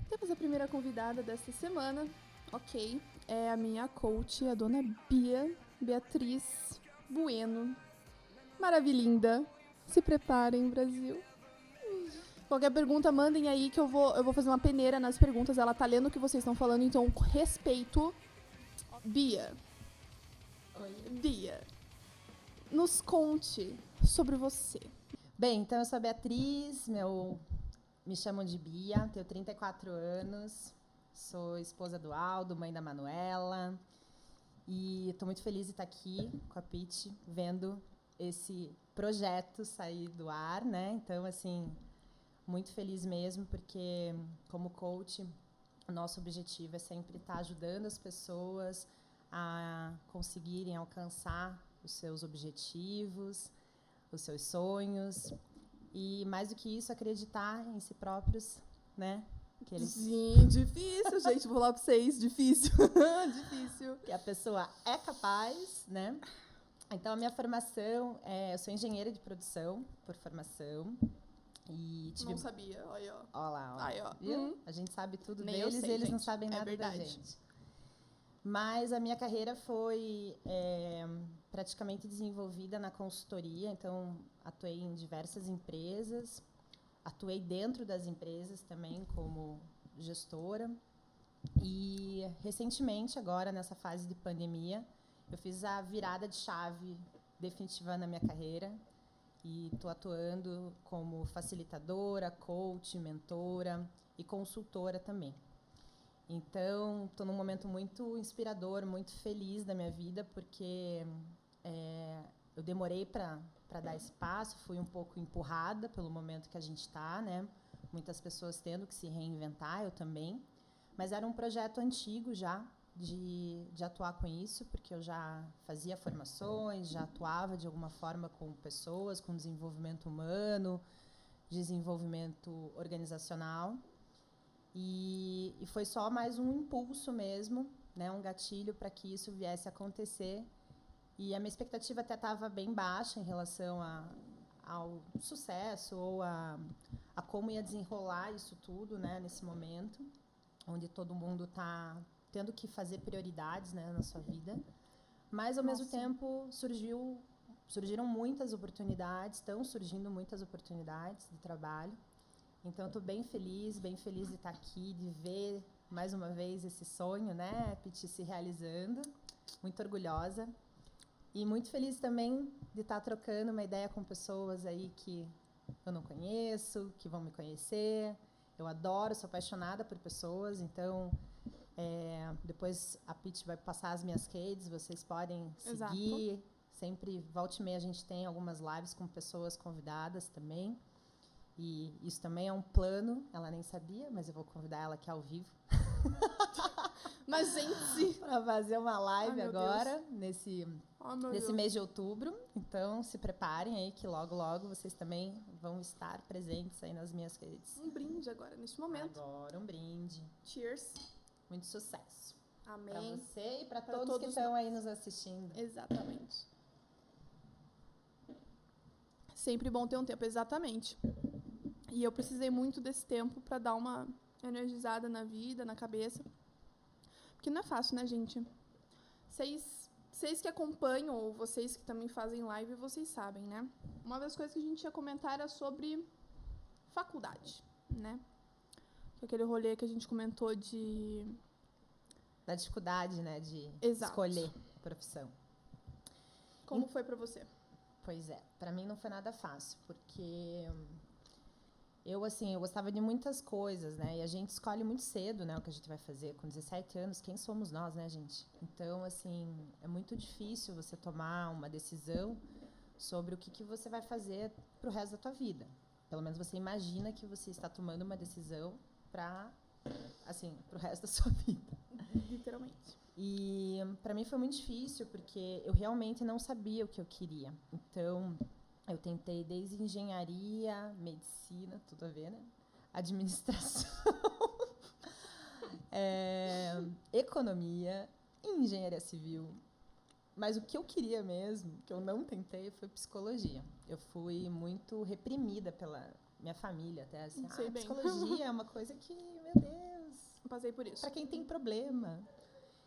Temos a primeira convidada desta semana, ok, é a minha coach, a dona Beatriz Bueno. Maravilhinda. Se preparem, Brasil. Qualquer pergunta, mandem aí que eu vou fazer uma peneira nas perguntas. Ela tá lendo o que vocês estão falando, então respeito. Bia. Oi. Bia, nos conte sobre você. Bem, então eu sou a Beatriz, me chamam de Bia, tenho 34 anos, sou esposa do Aldo, mãe da Manuela, e estou muito feliz de estar aqui com a Pitty, vendo esse projeto sair do ar, né? Então, assim, muito feliz mesmo, porque como coach, o nosso objetivo é sempre estar ajudando as pessoas a conseguirem alcançar os seus objetivos, os seus sonhos e, mais do que isso, acreditar em si próprios, né? Sim, difícil, gente. Vou falar pra vocês, difícil. Difícil. Que a pessoa é capaz, né? Então, a minha formação, eu sou engenheira de produção, por formação. E Não sabia, olha, ó. Ó lá, ó. Aí, ó. Viu? A gente sabe tudo Nem deles eu sei, e eles gente. não sabem nada da gente. Mas a minha carreira foi praticamente desenvolvida na consultoria, então atuei em diversas empresas, atuei dentro das empresas também como gestora. E recentemente, agora nessa fase de pandemia, eu fiz a virada de chave definitiva na minha carreira e estou atuando como facilitadora, coach, mentora e consultora também. Então, estou num momento muito inspirador, muito feliz da minha vida, porque eu demorei para dar esse passo, fui um pouco empurrada pelo momento que a gente está, né? Muitas pessoas tendo que se reinventar, eu também. Mas era um projeto antigo já de atuar com isso, porque eu já fazia formações, já atuava de alguma forma com pessoas, com desenvolvimento humano, desenvolvimento organizacional. E foi só mais um impulso mesmo, né, um gatilho para que isso viesse a acontecer. E a minha expectativa até estava bem baixa em relação ao sucesso ou a como ia desenrolar isso tudo, né, nesse momento, onde todo mundo está tendo que fazer prioridades, né, na sua vida. Mas, ao mesmo tempo, surgiram muitas oportunidades, estão surgindo muitas oportunidades de trabalho. Então, estou bem feliz de estar aqui, de ver mais uma vez esse sonho, né, Pitty, se realizando. Muito orgulhosa. E muito feliz também de estar trocando uma ideia com pessoas aí que eu não conheço, que vão me conhecer. Eu adoro, sou apaixonada por pessoas, então depois a Pitty vai passar as minhas redes, vocês podem seguir. Exato. Sempre, volta e meia, a gente tem algumas lives com pessoas convidadas também. E isso também é um plano, ela nem sabia, mas eu vou convidar ela aqui ao vivo. Mas, gente, para fazer uma live agora, nesse mês de outubro. Então, se preparem aí que logo, logo vocês também vão estar presentes aí nas minhas redes. Um brinde agora, neste momento. Agora, um brinde. Cheers. Muito sucesso. Amém. Para você e para todos que estão aí nos assistindo. Exatamente. Sempre bom ter um tempo, exatamente. E eu precisei muito desse tempo para dar uma energizada na vida, na cabeça. Porque não é fácil, né, gente? Vocês que acompanham, ou vocês que também fazem live, vocês sabem, né? Uma das coisas que a gente ia comentar era sobre faculdade, né? Aquele rolê que a gente comentou da dificuldade, né, de Exato. Escolher profissão. Como foi para você? Pois é, para mim não foi nada fácil, porque eu gostava de muitas coisas, né? E a gente escolhe muito cedo, né, o que a gente vai fazer. Com 17 anos, quem somos nós, né, gente? Então, assim, é muito difícil você tomar uma decisão sobre o que você vai fazer pro resto da tua vida. Pelo menos você imagina que você está tomando uma decisão pro resto da sua vida. Literalmente. E para mim foi muito difícil, porque eu realmente não sabia o que eu queria. Então, eu tentei desde engenharia, medicina, tudo a ver, né? Administração, economia, engenharia civil, Mas o que eu queria mesmo, que eu não tentei, foi psicologia. Eu fui muito reprimida pela minha família, até assim. Sei bem. Psicologia é uma coisa que, meu Deus, Passei por isso. para quem tem problema.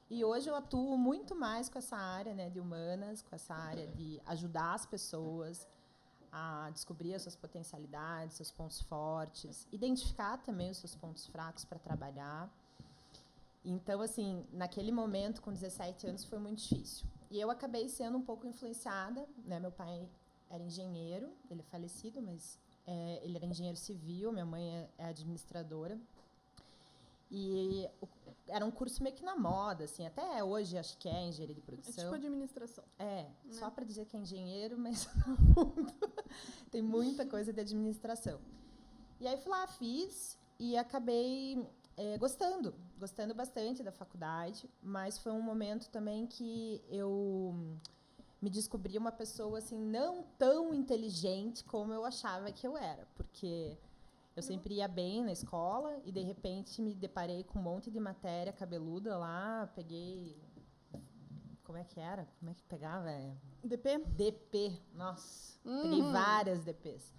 E hoje eu atuo muito mais com essa área, né, de humanas, com essa área de ajudar as pessoas a descobrir as suas potencialidades, seus pontos fortes, identificar também os seus pontos fracos para trabalhar. Então, assim, naquele momento, com 17 anos, foi muito difícil. E eu acabei sendo um pouco influenciada, né? Meu pai era engenheiro, ele é falecido, mas ele era engenheiro civil, minha mãe é administradora. E era um curso meio que na moda, assim, até hoje acho que é engenharia de produção. É tipo administração. É, né? Só para dizer que é engenheiro, mas tem muita coisa de administração. E aí fui lá, fiz e acabei gostando bastante da faculdade, mas foi um momento também que eu me descobri uma pessoa assim não tão inteligente como eu achava que eu era, porque eu sempre ia bem na escola e, de repente, me deparei com um monte de matéria cabeluda lá, peguei... Como é que era? Como é que pegava? DP? DP, nossa, peguei várias DPs.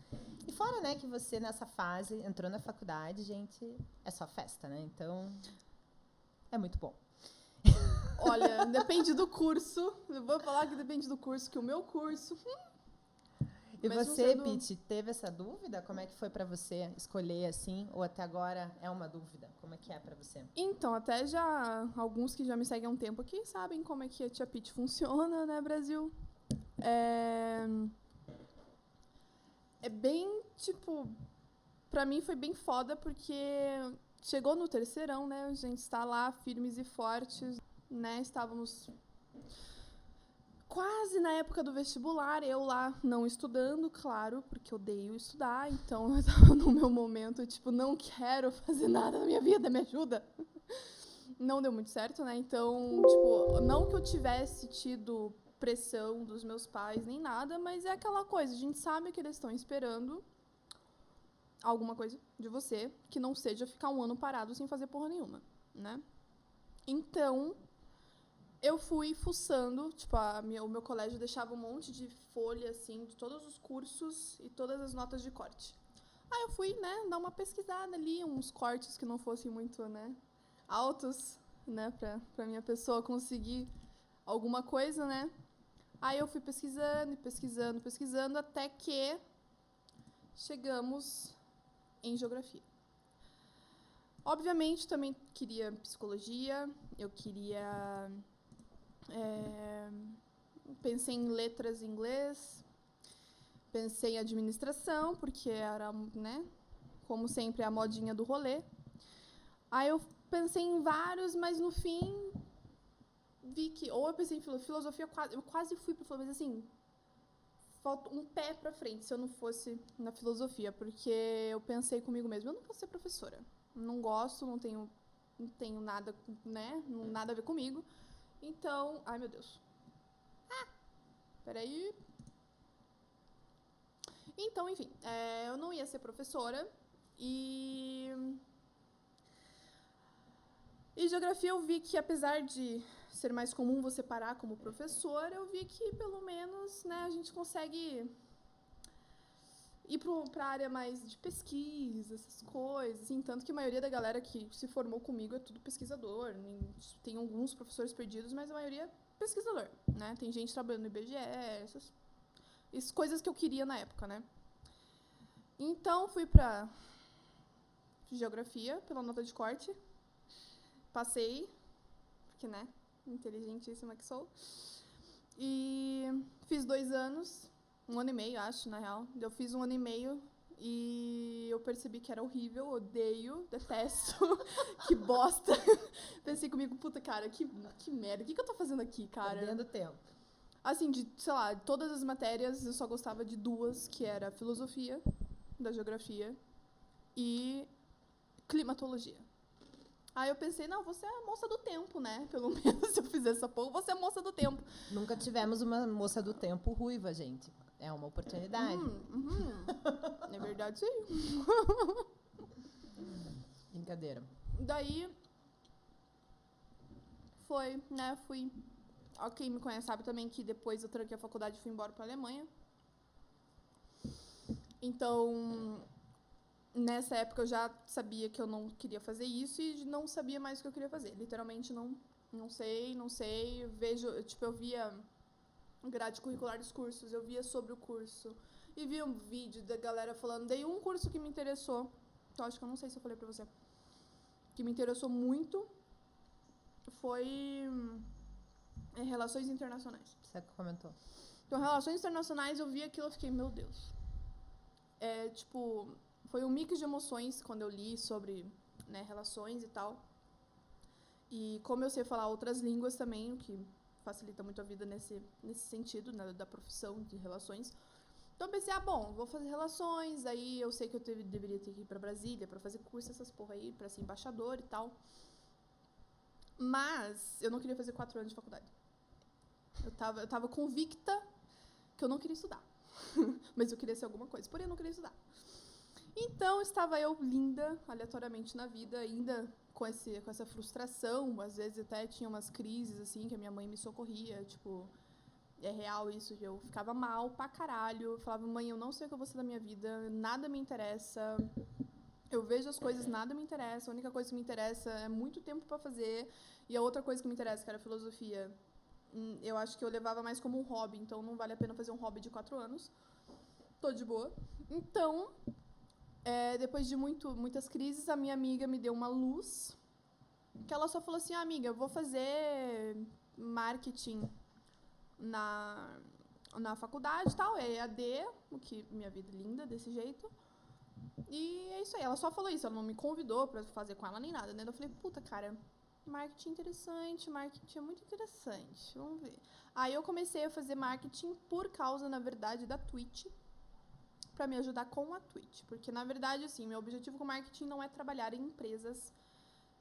E fora, né, que você, nessa fase, entrou na faculdade, gente, é só festa, né? Então, é muito bom. Olha, depende do curso. Eu vou falar que depende do curso, que o meu curso... E você, Pete, teve essa dúvida? Como é que foi para você escolher assim? Ou até agora é uma dúvida? Como é que é para você? Então, até já alguns que já me seguem há um tempo aqui sabem como é que a Tia Pete funciona, né, Brasil? É bem, tipo... Pra mim foi bem foda, porque chegou no terceirão, né? A gente está lá, firmes e fortes, né? Estávamos... quase na época do vestibular, eu lá não estudando, claro, porque eu odeio estudar, então eu estava no meu momento, tipo, não quero fazer nada na minha vida, me ajuda. Não deu muito certo, né? Então, tipo, não que eu tivesse tido pressão dos meus pais nem nada, mas é aquela coisa, a gente sabe que eles estão esperando alguma coisa de você que não seja ficar um ano parado sem fazer porra nenhuma, né? Então... eu fui fuçando, tipo, o meu colégio deixava um monte de folha, assim, de todos os cursos e todas as notas de corte. Aí eu fui, né, dar uma pesquisada ali, uns cortes que não fossem muito, né, altos, né, pra minha pessoa conseguir alguma coisa, né. Aí eu fui pesquisando, até que chegamos em geografia. Obviamente, também queria psicologia, eu queria... pensei em letras em inglês, pensei em administração, porque era, né, como sempre, a modinha do rolê. Aí eu pensei em vários, mas no fim vi que... ou eu pensei em filosofia, eu quase fui para filosofia, mas assim, falta um pé para frente se eu não fosse na filosofia, porque eu pensei comigo mesma, eu não vou ser professora. Não gosto, não tenho nada, né, nada a ver comigo. Então, ai meu Deus. Peraí. Então, enfim, eu não ia ser professora e geografia eu vi que, apesar de ser mais comum você parar como professor, eu vi que pelo menos, né, a gente consegue ir para a área mais de pesquisa, essas coisas, assim, tanto que a maioria da galera que se formou comigo é tudo pesquisador. Tem alguns professores perdidos, mas a maioria é pesquisador, né? Tem gente trabalhando no IBGE, essas coisas que eu queria na época, né? Então, fui para geografia, pela nota de corte. Passei, porque, né, inteligentíssima que sou. E fiz 2 anos... 1 ano e meio, acho, na real. Eu fiz 1 ano e meio e eu percebi que era horrível, odeio, detesto, que bosta. Pensei comigo, puta, cara, que merda, o que eu tô fazendo aqui, cara? Perdendo tempo. Assim, sei lá, de todas as matérias, eu só gostava de 2, que era filosofia, da geografia, e climatologia. Aí eu pensei, não, você é a moça do tempo, né? Pelo menos se eu fizer essa porra, você é a moça do tempo. Nunca tivemos uma moça do tempo ruiva, gente. É uma oportunidade. É verdade, sim. Brincadeira. Daí, foi, né, fui quem me conhece sabe também que depois eu tranquei a faculdade e fui embora para a Alemanha. Então, nessa época eu já sabia que eu não queria fazer isso e não sabia mais o que eu queria fazer. Literalmente não sei. Eu via grade curricular dos cursos, eu via sobre o curso e via um vídeo da galera falando. Daí um curso que me interessou, então acho que eu não sei se eu falei pra você, que me interessou muito foi Relações Internacionais. Você comentou. Então, Relações Internacionais, eu vi aquilo e fiquei, meu Deus. Foi um mix de emoções quando eu li sobre, né, relações e tal. E como eu sei falar outras línguas também, o que facilita muito a vida nesse sentido, né, da profissão de relações. Então eu pensei, vou fazer relações, aí eu sei que eu deveria ter que ir pra Brasília pra fazer curso, essas porra aí, pra ser embaixador e tal. Mas eu não queria fazer 4 anos de faculdade. Eu tava convicta que eu não queria estudar. Mas eu queria ser alguma coisa, porém eu não queria estudar. Então, estava eu linda, aleatoriamente na vida, ainda com essa frustração. Às vezes até tinha umas crises, assim, que a minha mãe me socorria. Tipo, é real isso, eu ficava mal pra caralho. Eu falava, mãe, eu não sei o que eu vou ser da minha vida, nada me interessa. Eu vejo as coisas, nada me interessa. A única coisa que me interessa é muito tempo pra fazer. E a outra coisa que me interessa, que era filosofia, eu acho que eu levava mais como um hobby. Então, não vale a pena fazer um hobby de 4 anos. Tô de boa. Então, depois de muitas crises, a minha amiga me deu uma luz. Que ela só falou assim, amiga, eu vou fazer marketing na faculdade e tal. É EAD, o que minha vida é linda desse jeito. E é isso aí, ela só falou isso, ela não me convidou pra fazer com ela nem nada, né? Eu falei, puta, cara, marketing interessante, marketing é muito interessante, vamos ver. Aí eu comecei a fazer marketing por causa, na verdade, da Twitch, pra me ajudar com a Twitch. Porque, na verdade, assim, meu objetivo com marketing não é trabalhar em empresas,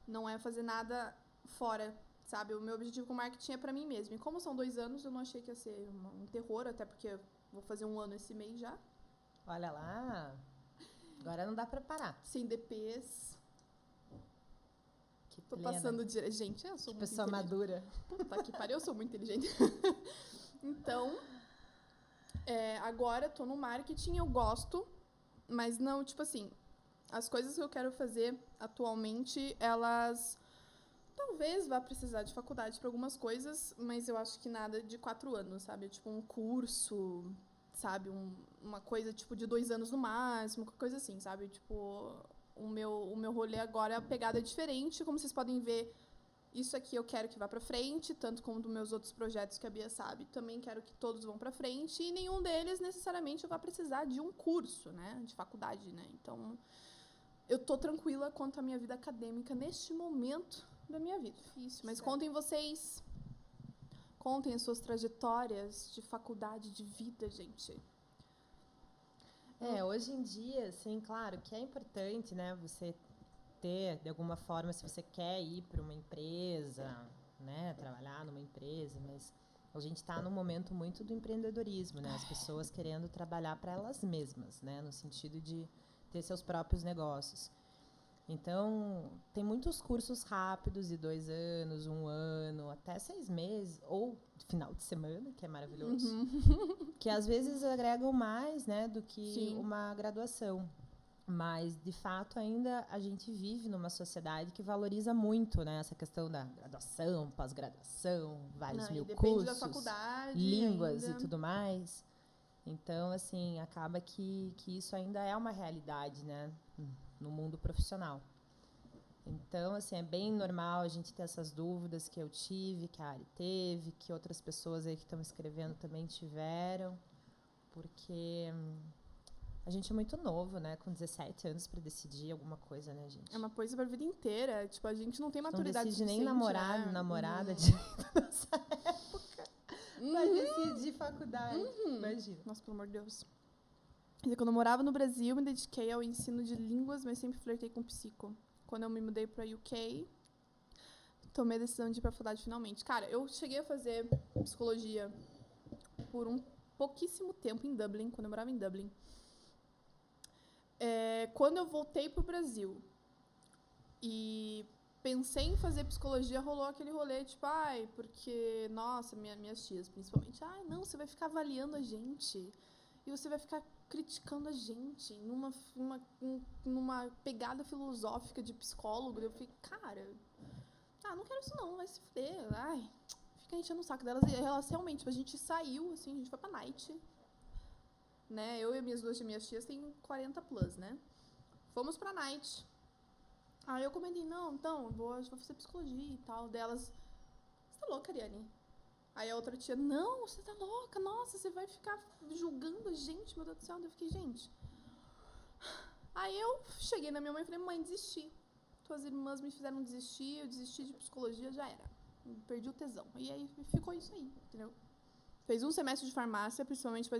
não é fazer nada fora, sabe? O meu objetivo com marketing é pra mim mesma. E como são 2 anos, eu não achei que ia ser um terror, até porque eu vou fazer 1 ano esse mês já. Olha lá... Agora não dá pra parar. Sem DPs. Que Tô plena. passando de... Gente, eu sou que muito pessoa madura. Puta que pariu, eu sou muito inteligente. Então, agora tô no marketing, eu gosto, mas não, tipo assim, as coisas que eu quero fazer atualmente, elas talvez vá precisar de faculdade para algumas coisas, mas eu acho que nada de 4 anos, sabe? Tipo um curso, sabe? Uma coisa tipo de 2 anos no máximo, uma coisa assim, sabe? Tipo, o meu rolê agora, a pegada é diferente, como vocês podem ver, isso aqui eu quero que vá pra frente, tanto como dos meus outros projetos que a Bia sabe, também quero que todos vão pra frente, e nenhum deles necessariamente vai precisar de um curso, né? De faculdade, né? Então, eu tô tranquila quanto à minha vida acadêmica neste momento da minha vida. Difícil, mas contem vocês... Contem as suas trajetórias de faculdade, de vida, gente. Hoje em dia, assim, claro que é importante, né, você ter, de alguma forma, se você quer ir para uma empresa, né, trabalhar numa empresa, mas a gente está num momento muito do empreendedorismo, né, as pessoas querendo trabalhar para elas mesmas, né, no sentido de ter seus próprios negócios. Então, tem muitos cursos rápidos de 2 anos, 1 ano, até 6 meses, ou final de semana, que é maravilhoso, que às vezes agregam mais, né, do que Sim. uma graduação. Mas, de fato, ainda a gente vive numa sociedade que valoriza muito, né, essa questão da graduação, pós-graduação, vários mil depende cursos, da faculdade, línguas ainda. e tudo mais. Então, assim, acaba que isso ainda é uma realidade, né, no mundo profissional. Então, assim, é bem normal a gente ter essas dúvidas que eu tive, que a Ari teve, que outras pessoas aí que estão escrevendo também tiveram, porque a gente é muito novo, né, com 17 anos para decidir alguma coisa, né, gente? É uma coisa pra vida inteira, tipo, a gente não tem maturidade não decide nem suficiente, né? namorada direito nessa época, vai decidir faculdade, imagina. Nossa, pelo amor de Deus. Quando eu morava no Brasil, me dediquei ao ensino de línguas, mas sempre flertei com psico. Quando eu me mudei para UK, tomei a decisão de ir para a faculdade finalmente. Cara, eu cheguei a fazer psicologia por um pouquíssimo tempo em Dublin, quando eu morava em Dublin. Quando eu voltei para o Brasil e pensei em fazer psicologia, rolou aquele rolê, tipo, ai, porque, nossa, minhas tias, principalmente, ai, não, você vai ficar avaliando a gente e você vai ficar criticando a gente numa pegada filosófica de psicólogo. Eu fiquei, cara, não quero isso não, vai se fuder, ai, fica enchendo o saco delas. E elas realmente, tipo, a gente saiu, assim, a gente foi pra night, né, eu e minhas tias têm 40 plus, né, fomos pra night. Aí eu comentei, não, então, eu vou fazer psicologia e tal. Delas, você tá louca, Ariane? Aí a outra tia, não, você tá louca, nossa, você vai ficar julgando a gente, meu Deus do céu. Eu fiquei, gente. Aí eu cheguei na minha mãe e falei, mãe, desisti. Tuas irmãs me fizeram desistir, eu desisti de psicologia, já era. Perdi o tesão. E aí ficou isso aí, entendeu? Fez um semestre de farmácia, principalmente para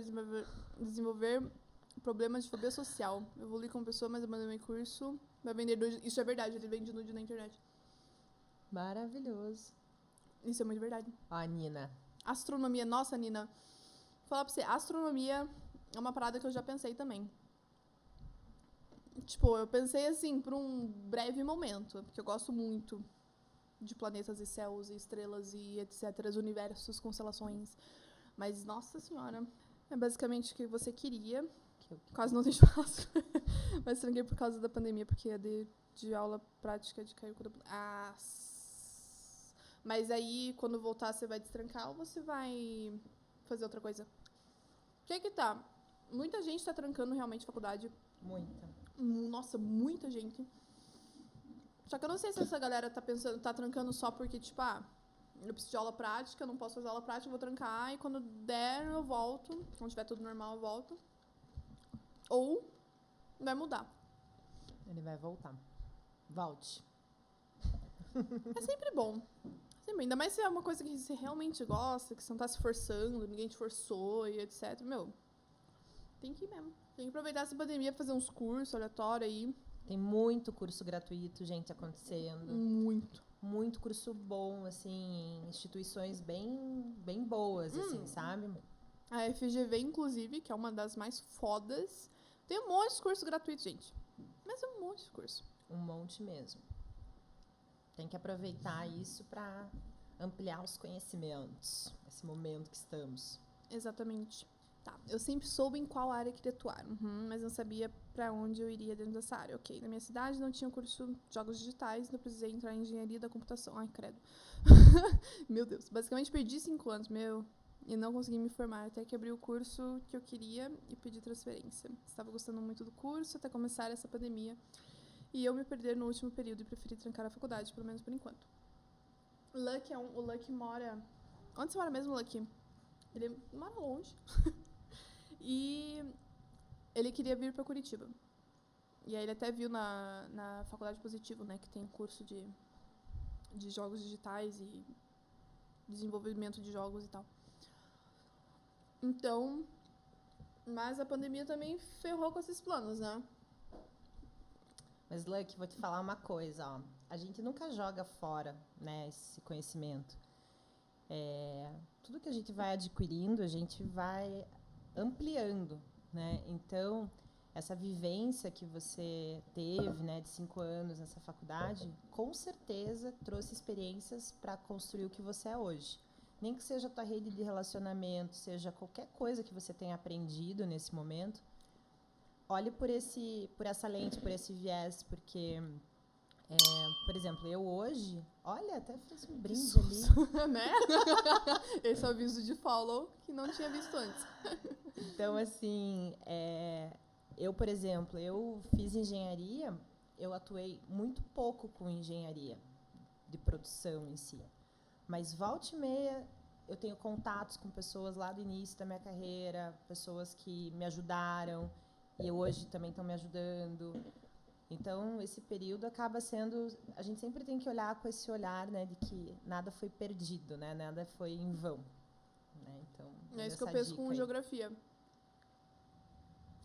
desenvolver problemas de fobia social. Eu evolui como pessoa, mas abandonei o curso. Vai vender nude. Isso é verdade, ele vende nude na internet. Maravilhoso. Isso é muito verdade. Ó, Nina. Astronomia, nossa, Nina. Vou falar pra você, astronomia é uma parada que eu já pensei também. Tipo, eu pensei assim, por um breve momento, porque eu gosto muito de planetas e céus e estrelas e etc, universos, constelações. Mas, nossa senhora, é basicamente o que você queria. Quase não tem churrasco. Mas tranquei por causa da pandemia, porque é de aula prática de caiu quando... Mas aí, quando voltar, você vai destrancar ou você vai fazer outra coisa? O que tá? Muita gente tá trancando realmente faculdade. Muita. Nossa, muita gente. Só que eu não sei se essa galera tá trancando só porque, tipo, eu preciso de aula prática, eu não posso fazer aula prática, eu vou trancar, e quando der, eu volto. Quando tiver tudo normal, eu volto. Ou vai mudar. Ele vai voltar. Volte. É sempre bom. Sempre. Ainda mais se é uma coisa que você realmente gosta, que você não tá se forçando, ninguém te forçou e etc. Meu, tem que ir mesmo. Tem que aproveitar essa pandemia pra fazer uns cursos aleatórios aí. Tem muito curso gratuito, gente, acontecendo. Muito. Muito curso bom, assim, em instituições bem boas, assim, sabe? A FGV, inclusive, que é uma das mais fodas, tem um monte de curso gratuito, gente. Mas é um monte de curso. Um monte mesmo. Tem que aproveitar isso para ampliar os conhecimentos, nesse momento que estamos. Exatamente. Tá, eu sempre soube em qual área queria atuar, mas não sabia para onde eu iria dentro dessa área. Ok, na minha cidade não tinha curso de jogos digitais, então eu precisei entrar em engenharia da computação. Ai, credo. Meu Deus, basicamente perdi 5 anos, e não consegui me formar, até que abri o curso que eu queria e pedi transferência. Estava gostando muito do curso até começar essa pandemia. E eu me perder no último período e preferi trancar a faculdade, pelo menos por enquanto. O Lucky mora... Onde você mora mesmo, Lucky? Ele mora longe. E ele queria vir para Curitiba. E aí ele até viu na Faculdade Positivo, né, que tem curso de jogos digitais e desenvolvimento de jogos e tal. Então, mas a pandemia também ferrou com esses planos, né? Mas, Lucky, vou te falar uma coisa, ó. A gente nunca joga fora, né, esse conhecimento. Tudo que a gente vai adquirindo, a gente vai ampliando, né? Então, essa vivência que você teve, né, de 5 anos nessa faculdade, com certeza trouxe experiências para construir o que você é hoje. Nem que seja a tua rede de relacionamento, seja qualquer coisa que você tenha aprendido nesse momento, olhe por essa lente, por esse viés, porque, por exemplo, eu hoje, olha, até fiz um brinde ali. Né? Esse é o aviso de follow que não tinha visto antes. Então, assim, eu, por exemplo, eu fiz engenharia, eu atuei muito pouco com engenharia de produção em si. Mas, volta e meia, eu tenho contatos com pessoas lá do início da minha carreira, pessoas que me ajudaram, e hoje também estão me ajudando. Então, esse período acaba sendo... A gente sempre tem que olhar com esse olhar, né, de que nada foi perdido, né, nada foi em vão. Né? Então, é isso que eu penso com geografia.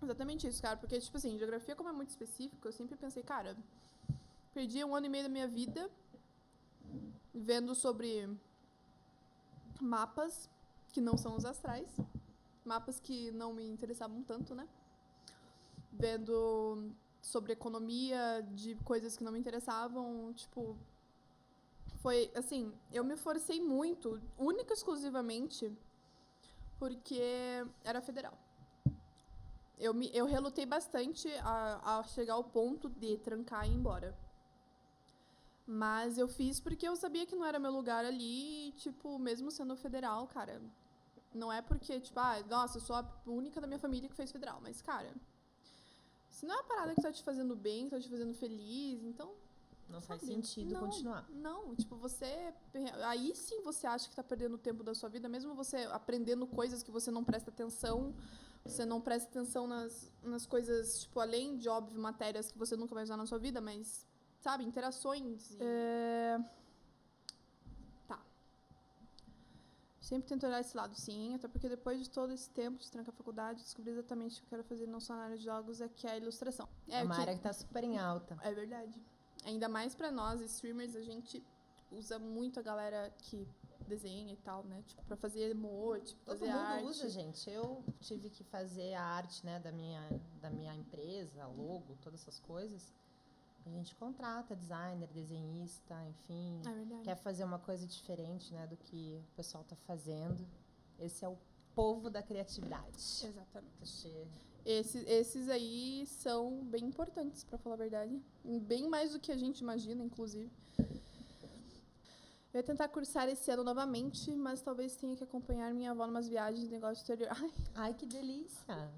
Exatamente isso, cara. Porque, tipo assim, geografia, como é muito específico, eu sempre pensei, cara, perdi 1 ano e meio da minha vida vendo sobre mapas que não são os astrais, mapas que não me interessavam tanto, né? Vendo sobre economia de coisas que não me interessavam, tipo, Foi, assim, eu me forcei muito, única e exclusivamente, porque era federal. Eu relutei bastante a chegar ao ponto de trancar e ir embora. Mas eu fiz porque eu sabia que não era meu lugar ali, e, tipo, mesmo sendo federal, cara, não é porque, tipo, nossa, eu sou a única da minha família que fez federal, mas, cara, se não é uma parada que tá te fazendo bem, que tá te fazendo feliz, então... Não faz sentido continuar. Não, tipo, você... Aí sim você acha que tá perdendo o tempo da sua vida, mesmo você aprendendo coisas que você não presta atenção, você não presta atenção nas coisas, tipo, além de, óbvio, matérias que você nunca vai usar na sua vida, mas, sabe, interações. Tá. Sempre tento olhar esse lado, sim, até porque depois de todo esse tempo de trancar a faculdade, descobri exatamente o que eu quero fazer não só na área de jogos, que é a ilustração. É uma área que tá super em alta. É verdade. Ainda mais pra nós, streamers, a gente usa muito a galera que desenha e tal, né? Tipo, pra fazer emote, pra fazer arte. Todo mundo usa, gente. Eu tive que fazer a arte, né, da minha empresa, logo, todas essas coisas. A gente contrata designer, desenhista, enfim. É verdade. Quer fazer uma coisa diferente, né, do que o pessoal tá fazendo. Esse é o povo da criatividade. Exatamente. Esses aí são bem importantes, pra falar a verdade. Bem mais do que a gente imagina, inclusive. Eu ia tentar cursar esse ano novamente, mas talvez tenha que acompanhar minha avó em umas viagens de negócio exterior. Ai, que delícia.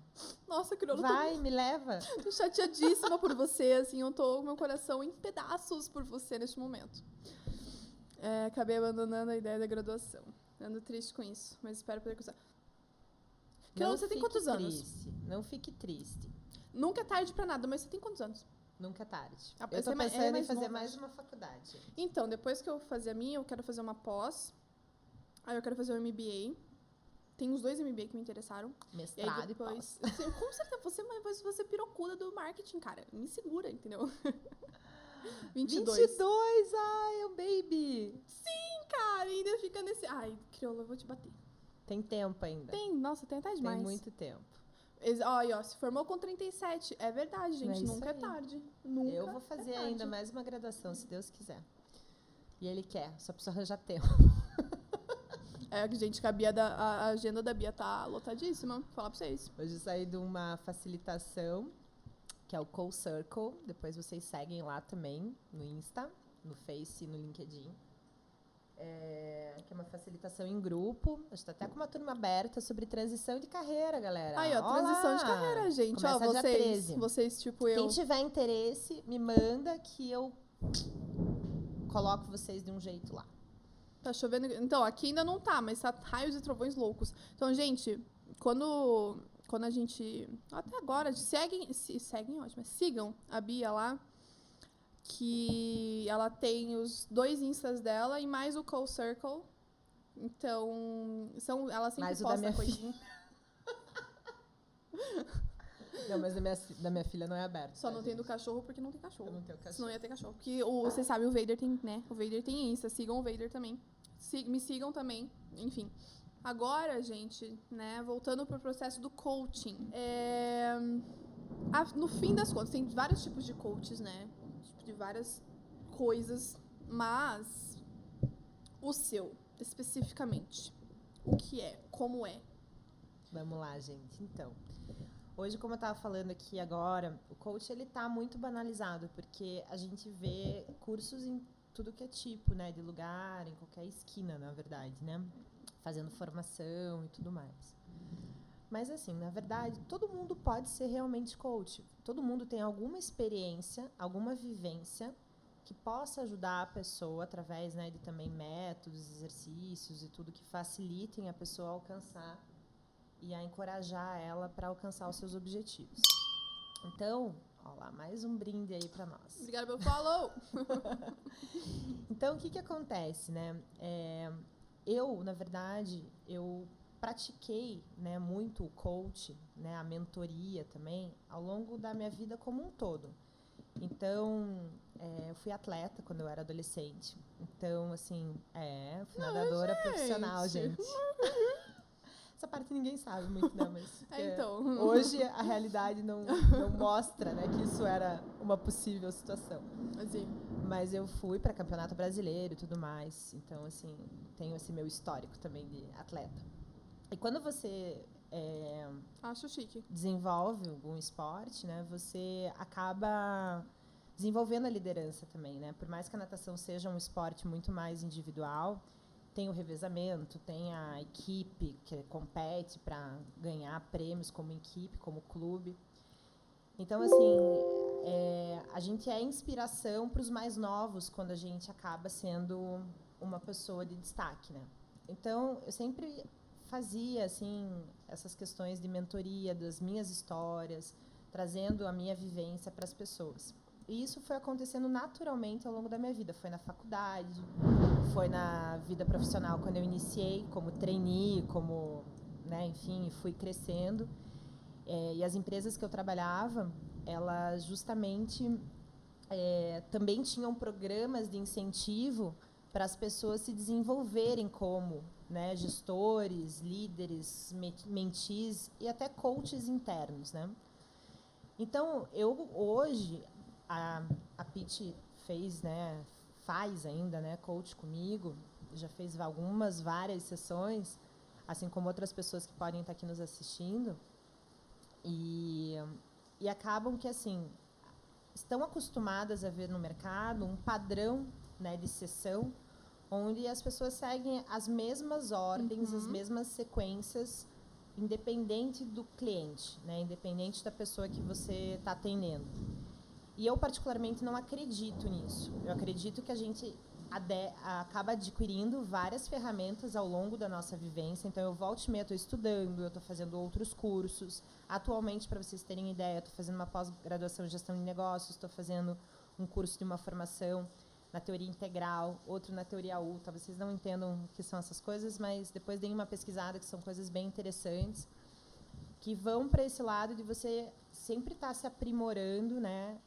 Nossa, Crioula, me leva. Tô chateadíssima por você, assim, eu tô com meu coração em pedaços por você neste momento. Acabei abandonando a ideia da graduação. Ando triste com isso, mas espero poder cursar. Crioula, você tem quantos anos? Não fique triste. Nunca é tarde pra nada, mas você tem quantos anos? Nunca é tarde. Eu tô pensando em fazer mais uma faculdade. Então, depois que eu fazer a minha, eu quero fazer uma pós. Aí eu quero fazer um MBA. Tem uns 2 MBA que me interessaram. Mestrado e depois, com certeza, você é pirocuda do marketing, cara. Me segura, entendeu? 22, ai, um baby. Sim, cara, ainda fica nesse... Ai, Crioula, eu vou te bater. Tem tempo ainda. Nossa, tem até demais. Tem muito tempo. Ó, se formou com 37. É verdade, gente, nunca é tarde. Nunca eu vou fazer ainda mais uma graduação, se Deus quiser. E ele quer, só precisa arranjar tempo. Gente, que a agenda da Bia tá lotadíssima, vou falar pra vocês. Hoje eu saí de uma facilitação, que é o Cool Circle. Depois vocês seguem lá também, no Insta, no Face e no LinkedIn. Que é uma facilitação em grupo. A gente tá até com uma turma aberta sobre transição de carreira, galera. Aí, ó, transição de carreira, gente. Começa ó, dia 13. Vocês, tipo, eu... Quem tiver interesse, me manda que eu coloco vocês de um jeito lá. Tá chovendo... Então, aqui ainda não tá, mas tá raios e trovões loucos. Então, gente, quando a gente... Até agora, ótimo, sigam a Bia lá, que ela tem os 2 instas dela e mais o Cool Circle. Então, ela sempre mais posta coisinha. Não, mas da minha filha não é aberto. Só não tem do cachorro porque não tem cachorro. Eu não tenho cachorro. Senão ia ter cachorro. Porque você sabe, o Vader tem, né? O Vader tem Insta. Sigam o Vader também. Me sigam também. Enfim. Agora, gente, né? Voltando pro processo do coaching. No fim das contas, tem vários tipos de coaches, né? De várias coisas. Mas o seu, especificamente. O que é? Como é? Vamos lá, gente. Então... Hoje, como eu estava falando aqui agora, o coach ele tá muito banalizado, porque a gente vê cursos em tudo que é tipo, né, de lugar, em qualquer esquina, na verdade, né, fazendo formação e tudo mais. Mas assim, na verdade, todo mundo pode ser realmente coach. Todo mundo tem alguma experiência, alguma vivência que possa ajudar a pessoa através, né, de também métodos, exercícios e tudo que facilitem a pessoa a alcançar e a encorajar ela para alcançar os seus objetivos. Então, ó lá, mais um brinde aí para nós. Obrigada pelo follow! Então, o que acontece, né? Eu, na verdade, eu pratiquei, né, muito o coach, né, a mentoria também, ao longo da minha vida como um todo. Então, eu fui atleta quando eu era adolescente. Então, assim, fui nadadora profissional, gente. Essa parte ninguém sabe muito, né? Mas Então. hoje a realidade não mostra, né, que isso era uma possível situação. Assim. Mas eu fui para campeonato brasileiro e tudo mais. Então, assim, tenho esse meu histórico também de atleta. E quando você Acho chique. desenvolve algum esporte, né, você acaba desenvolvendo a liderança também, né? Por mais que a natação seja um esporte muito mais individual, tem o revezamento, tem a equipe que compete para ganhar prêmios como equipe, como clube. Então, assim, a gente é inspiração para os mais novos quando a gente acaba sendo uma pessoa de destaque, né? Então, eu sempre fazia, assim, essas questões de mentoria das minhas histórias, trazendo a minha vivência para as pessoas. E isso foi acontecendo naturalmente ao longo da minha vida. Foi na faculdade, foi na vida profissional quando eu iniciei como trainee, como, né, enfim, fui crescendo. E as empresas que eu trabalhava, elas justamente também tinham programas de incentivo para as pessoas se desenvolverem como, né, gestores, líderes, mentees e até coaches internos, né? Então, eu hoje, a Pitty fez, né, faz ainda, né, coach comigo, já fez várias sessões, assim como outras pessoas que podem estar aqui nos assistindo, e acabam que, assim, estão acostumadas a ver no mercado um padrão, né, de sessão, onde as pessoas seguem as mesmas ordens, as mesmas sequências, independente do cliente, né, independente da pessoa que você está atendendo. E eu, particularmente, não acredito nisso. Eu acredito que a gente acaba adquirindo várias ferramentas ao longo da nossa vivência. Então, eu volto e meia, estou estudando, eu estou fazendo outros cursos. Atualmente, para vocês terem ideia, estou fazendo uma pós-graduação em gestão de negócios, estou fazendo um curso de uma formação na teoria integral, outro na teoria U. Talvez vocês não entendam o que são essas coisas, mas depois deem uma pesquisada, que são coisas bem interessantes, que vão para esse lado de você sempre estar se aprimorando, né?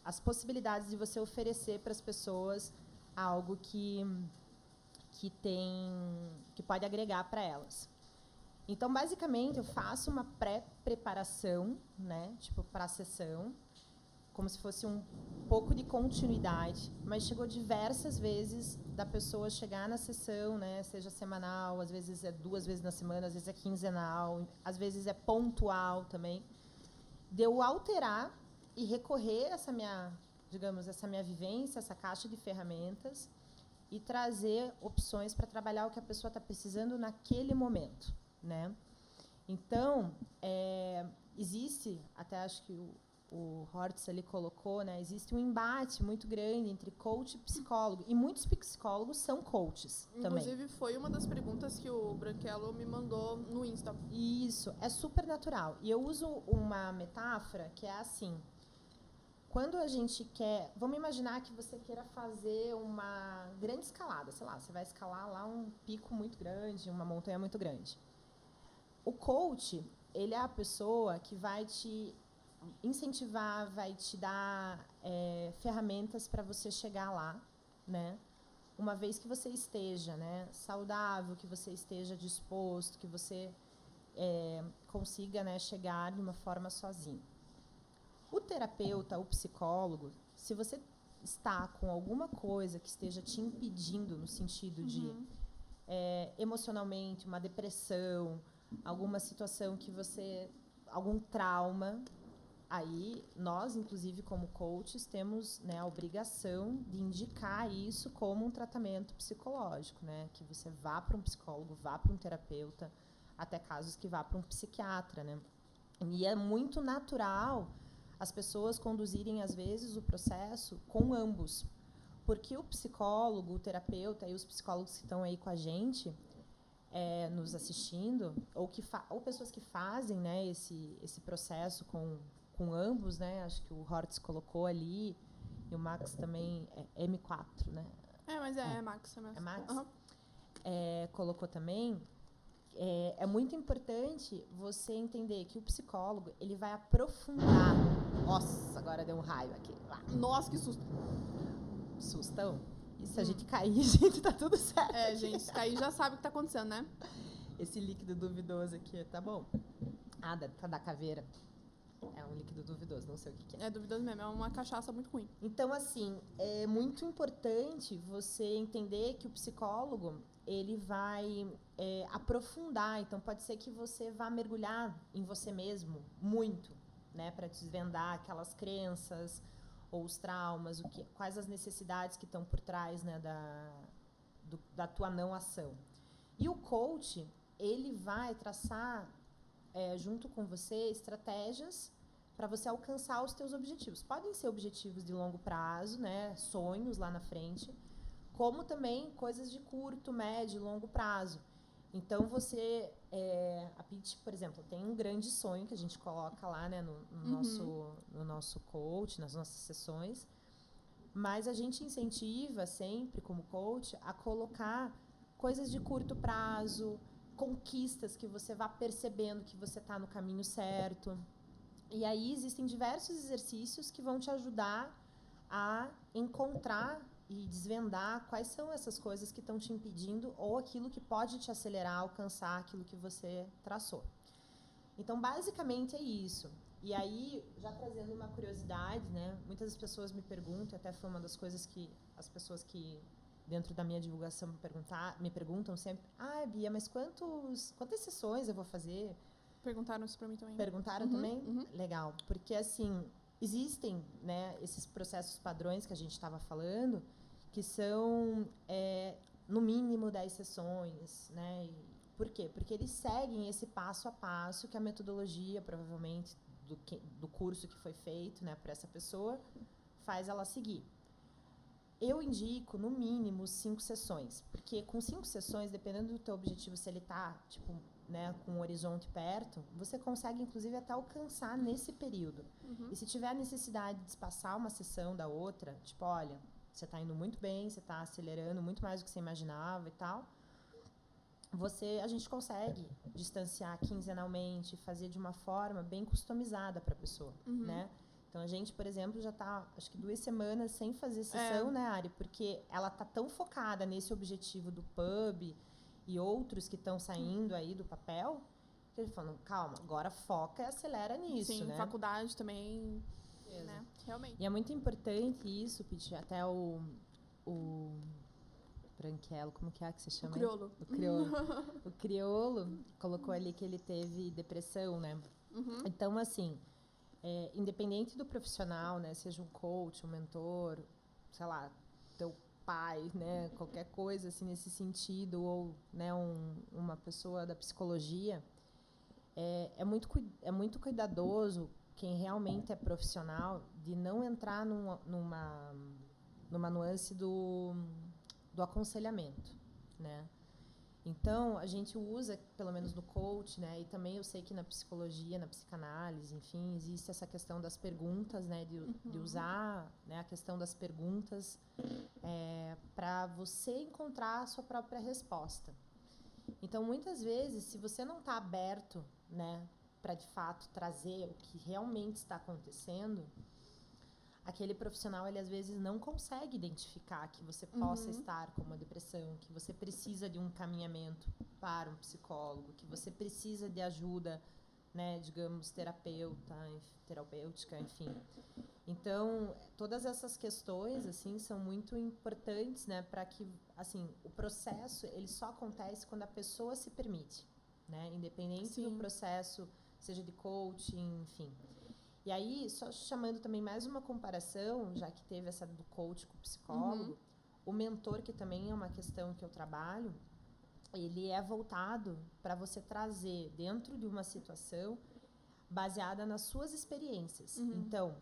As possibilidades de você oferecer para as pessoas algo que pode agregar para elas. Então, basicamente, eu faço uma pré-preparação, né, tipo, para a sessão, como se fosse um pouco de continuidade, mas chegou diversas vezes da pessoa chegar na sessão, né, seja semanal, às vezes é 2 vezes na semana, às vezes é quinzenal, às vezes é pontual também, de eu alterar e recorrer a essa minha vivência, essa caixa de ferramentas e trazer opções para trabalhar o que a pessoa está precisando naquele momento, né? Então, existe, até acho que o Hortz ali colocou, né? Existe um embate muito grande entre coach e psicólogo, e muitos psicólogos são coaches também. Inclusive, foi uma das perguntas que o Branquelo me mandou no Insta. Isso, é super natural. E eu uso uma metáfora que é assim: quando a gente quer... Vamos imaginar que você queira fazer uma grande escalada. Sei lá, você vai escalar lá um pico muito grande, uma montanha muito grande. O coach, ele é a pessoa que vai te incentivar, vai te dar ferramentas para você chegar lá, né? Uma vez que você esteja, né, saudável, que você esteja disposto, que você consiga, né, chegar de uma forma sozinho. O terapeuta, o psicólogo, se você está com alguma coisa que esteja te impedindo no sentido de emocionalmente, uma depressão, alguma situação que algum trauma, aí nós, inclusive como coaches, temos, né, a obrigação de indicar isso como um tratamento psicológico, né, que você vá para um psicólogo, vá para um terapeuta, até casos que vá para um psiquiatra, né. E é muito natural as pessoas conduzirem, às vezes, o processo com ambos. Porque o psicólogo, o terapeuta e os psicólogos que estão aí com a gente, nos assistindo, ou pessoas que fazem, né, esse processo com ambos, né, acho que o Hortz colocou ali, e o Max também, M4, né? Mas é Max mesmo. É Max? Uhum. Colocou também. É muito importante você entender que o psicólogo, ele vai aprofundar. Nossa, agora deu um raio aqui. Nossa, que susto. Sustão? E se a gente cair, gente, tá tudo certo. Gente, se cair já sabe o que tá acontecendo, né? esse líquido duvidoso aqui, tá bom. Ah, da caveira. É um líquido duvidoso, não sei o que é. É duvidoso mesmo, é uma cachaça muito ruim. Então, assim, é muito importante você entender que o psicólogo, ele vai aprofundar. Então, pode ser que você vá mergulhar em você mesmo muito, né? Para desvendar aquelas crenças ou os traumas, quais as necessidades que estão por trás, né, da tua não ação. E o coach, ele vai traçar, junto com você, estratégias para você alcançar os teus objetivos. Podem ser objetivos de longo prazo, né, sonhos lá na frente, como também coisas de curto, médio e longo prazo. Então, você, a Pitty, por exemplo, tem um grande sonho que a gente coloca lá, né, no nosso coach, nas nossas sessões, mas a gente incentiva sempre, como coach, a colocar coisas de curto prazo, conquistas que você vá percebendo que você está no caminho certo. E aí existem diversos exercícios que vão te ajudar a encontrar e desvendar quais são essas coisas que estão te impedindo ou aquilo que pode te acelerar a alcançar aquilo que você traçou. Então, basicamente é isso. E aí, já trazendo uma curiosidade, né? Muitas pessoas me perguntam, até foi uma das coisas que as pessoas que dentro da minha divulgação me perguntam sempre: Bia, mas quantas sessões eu vou fazer? Perguntaram isso pra mim também. Perguntaram também? Legal. Porque, assim, existem, né, esses processos padrões que a gente estava falando, que são, no mínimo, 10 sessões, né? Por quê? Porque eles seguem esse passo a passo que a metodologia, provavelmente, do curso que foi feito, né, para essa pessoa, faz ela seguir. Eu indico, no mínimo, 5 sessões. Porque com 5 sessões, dependendo do teu objetivo, se ele está, tipo, né, com um horizonte perto, você consegue, inclusive, até alcançar nesse período. E se tiver a necessidade de espaçar uma sessão da outra, tipo, olha, você está indo muito bem, você está acelerando muito mais do que você imaginava e tal, a gente consegue distanciar quinzenalmente, fazer de uma forma bem customizada para a pessoa, né? Então, a gente, por exemplo, já está, acho que 2 semanas sem fazer sessão, né, Ari? Porque ela está tão focada nesse objetivo do pub e outros que estão saindo aí do papel, que ele falou, calma, agora foca e acelera nisso, Sim, né? faculdade também, né? Realmente. E é muito importante isso, Pitty, até o branquelo, como que você chama? O crioulo. O crioulo. O crioulo colocou ali que ele teve depressão, né? Então, assim, independente do profissional, né? Seja um coach, um mentor, sei lá, teu pai, né? Qualquer coisa assim nesse sentido, ou, né, uma pessoa da psicologia, é muito cuidadoso quem realmente é profissional de não entrar numa nuance do aconselhamento, né? Então, a gente usa, pelo menos no coach, né? E também eu sei que na psicologia, na psicanálise, enfim, existe essa questão das perguntas, né? De usar, né, a questão das perguntas para você encontrar a sua própria resposta. Então, muitas vezes, se você não está aberto, né, para, de fato, trazer o que realmente está acontecendo, aquele profissional, ele às vezes não consegue identificar que você possa estar com uma depressão, que você precisa de um encaminhamento para um psicólogo, que você precisa de ajuda, né, digamos, terapêutica, enfim. Então, todas essas questões, assim, são muito importantes, né, para que, assim, o processo, ele só acontece quando a pessoa se permite, né, independente do processo, seja de coaching, enfim. E aí, só chamando também mais uma comparação, já que teve essa do coach com o psicólogo, o mentor, que também é uma questão que eu trabalho, ele é voltado para você trazer dentro de uma situação baseada nas suas experiências. Então,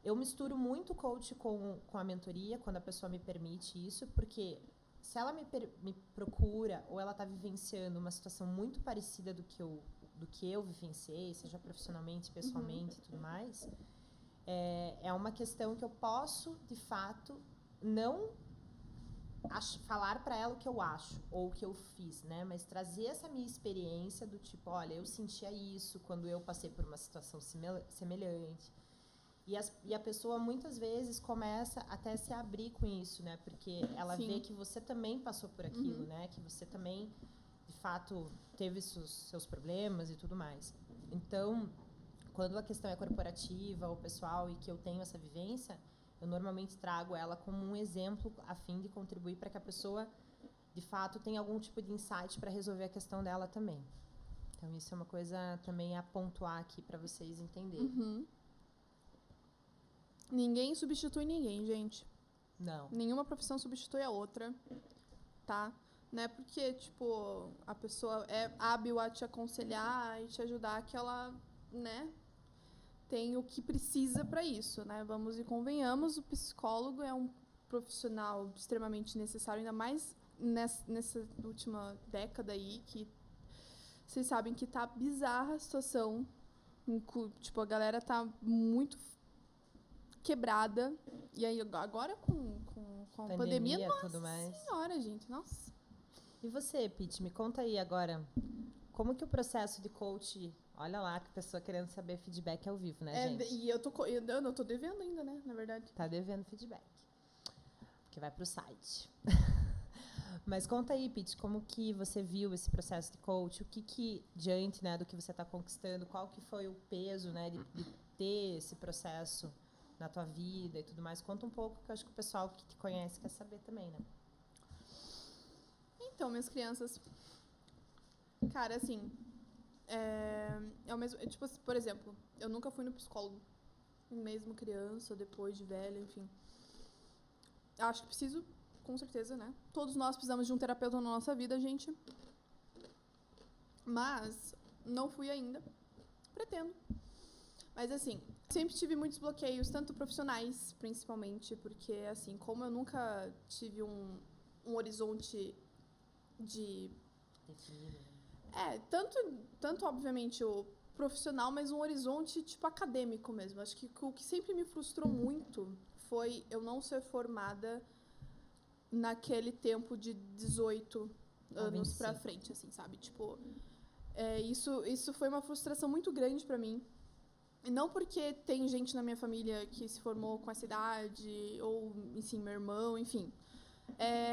eu misturo muito o coach com a mentoria, quando a pessoa me permite isso, porque se ela me procura ou ela está vivenciando uma situação muito parecida do que eu vivenciei, seja profissionalmente, pessoalmente e tudo mais, é uma questão que eu posso, de fato, não falar para ela o que eu acho ou o que eu fiz, né? Mas trazer essa minha experiência do tipo, olha, eu sentia isso quando eu passei por uma situação semelhante. E a pessoa, muitas vezes, começa até a se abrir com isso, né? Porque ela vê que você também passou por aquilo, né? Que você também, de fato, teve seus problemas e tudo mais. Então, quando a questão é corporativa ou pessoal e que eu tenho essa vivência, eu normalmente trago ela como um exemplo a fim de contribuir para que a pessoa, de fato, tenha algum tipo de insight para resolver a questão dela também. Então, isso é uma coisa também a pontuar aqui para vocês entenderem. Uhum. Ninguém substitui ninguém, gente. Não. Nenhuma profissão substitui a outra, tá? Não é porque, tipo, a pessoa é hábil a te aconselhar e te ajudar que ela, né, tem o que precisa para isso, né? Vamos e convenhamos, o psicólogo é um profissional extremamente necessário, ainda mais nessa última década aí, que vocês sabem que tá bizarra a situação. Tipo, a galera tá muito quebrada. E aí, agora com a pandemia, nossa tudo mais. senhora, gente, nossa. E você, Pete, me conta aí agora, como que o processo de coach... Olha lá, que a pessoa querendo saber feedback ao vivo, né, gente? E eu não tô devendo ainda, né, na verdade. Tá devendo feedback. Porque vai pro site. Mas conta aí, Pete, como que você viu esse processo de coach? O que diante, né, do que você está conquistando, qual que foi o peso, né, de ter esse processo na tua vida e tudo mais? Conta um pouco, que eu acho que o pessoal que te conhece quer saber também, né? Então, minhas crianças, cara, assim, é o mesmo, tipo, por exemplo, eu nunca fui no psicólogo, mesmo criança, depois de velha, enfim. Acho que preciso, com certeza, né? Todos nós precisamos de um terapeuta na nossa vida, gente. Mas não fui ainda. Pretendo. Mas, assim, sempre tive muitos bloqueios, tanto profissionais, principalmente, porque, assim, como eu nunca tive um horizonte de... Definido. Tanto, obviamente, o profissional, mas um horizonte, tipo, acadêmico mesmo. Acho que o que sempre me frustrou muito foi eu não ser formada naquele tempo de 18 anos pra frente, assim, sabe? Tipo, isso foi uma frustração muito grande pra mim. E não porque tem gente na minha família que se formou com essa idade, ou, enfim, meu irmão, enfim.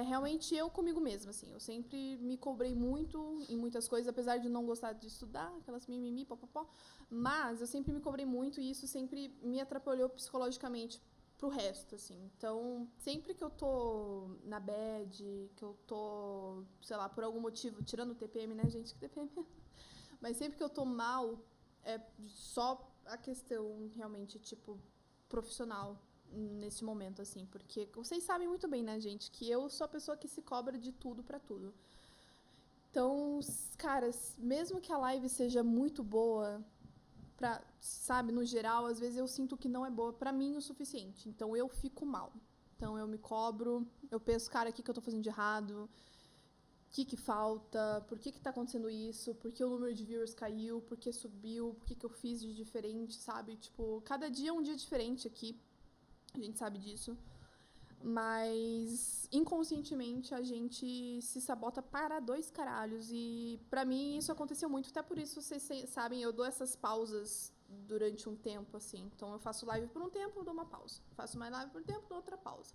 Realmente eu comigo mesma, assim. Eu sempre me cobrei muito em muitas coisas, apesar de não gostar de estudar, aquelas mimimi, popopó. Mas eu sempre me cobrei muito e isso sempre me atrapalhou psicologicamente pro resto, assim. Então, sempre que eu tô na bad, que eu tô, sei lá, por algum motivo, tirando o TPM, né, gente? Que TPM? Mas sempre que eu tô mal, é só a questão realmente, tipo, profissional nesse momento, assim. Porque vocês sabem muito bem, né, gente, que eu sou a pessoa que se cobra de tudo pra tudo. Então, caras, mesmo que a live seja muito boa, sabe, no geral, às vezes eu sinto que não é boa pra mim o suficiente. Então, eu fico mal. Então, eu me cobro, eu penso, cara, o que eu tô fazendo de errado? O que falta? Por que tá acontecendo isso? Por que o número de viewers caiu? Por que subiu? Por que eu fiz de diferente, sabe? Tipo, cada dia é um dia diferente aqui. A gente sabe disso. Mas, inconscientemente, a gente se sabota para 2 caralhos. E, pra mim, isso aconteceu muito. Até por isso, vocês sabem, eu dou essas pausas durante um tempo, assim. Então, eu faço live por um tempo, dou uma pausa. Faço mais live por um tempo, dou outra pausa.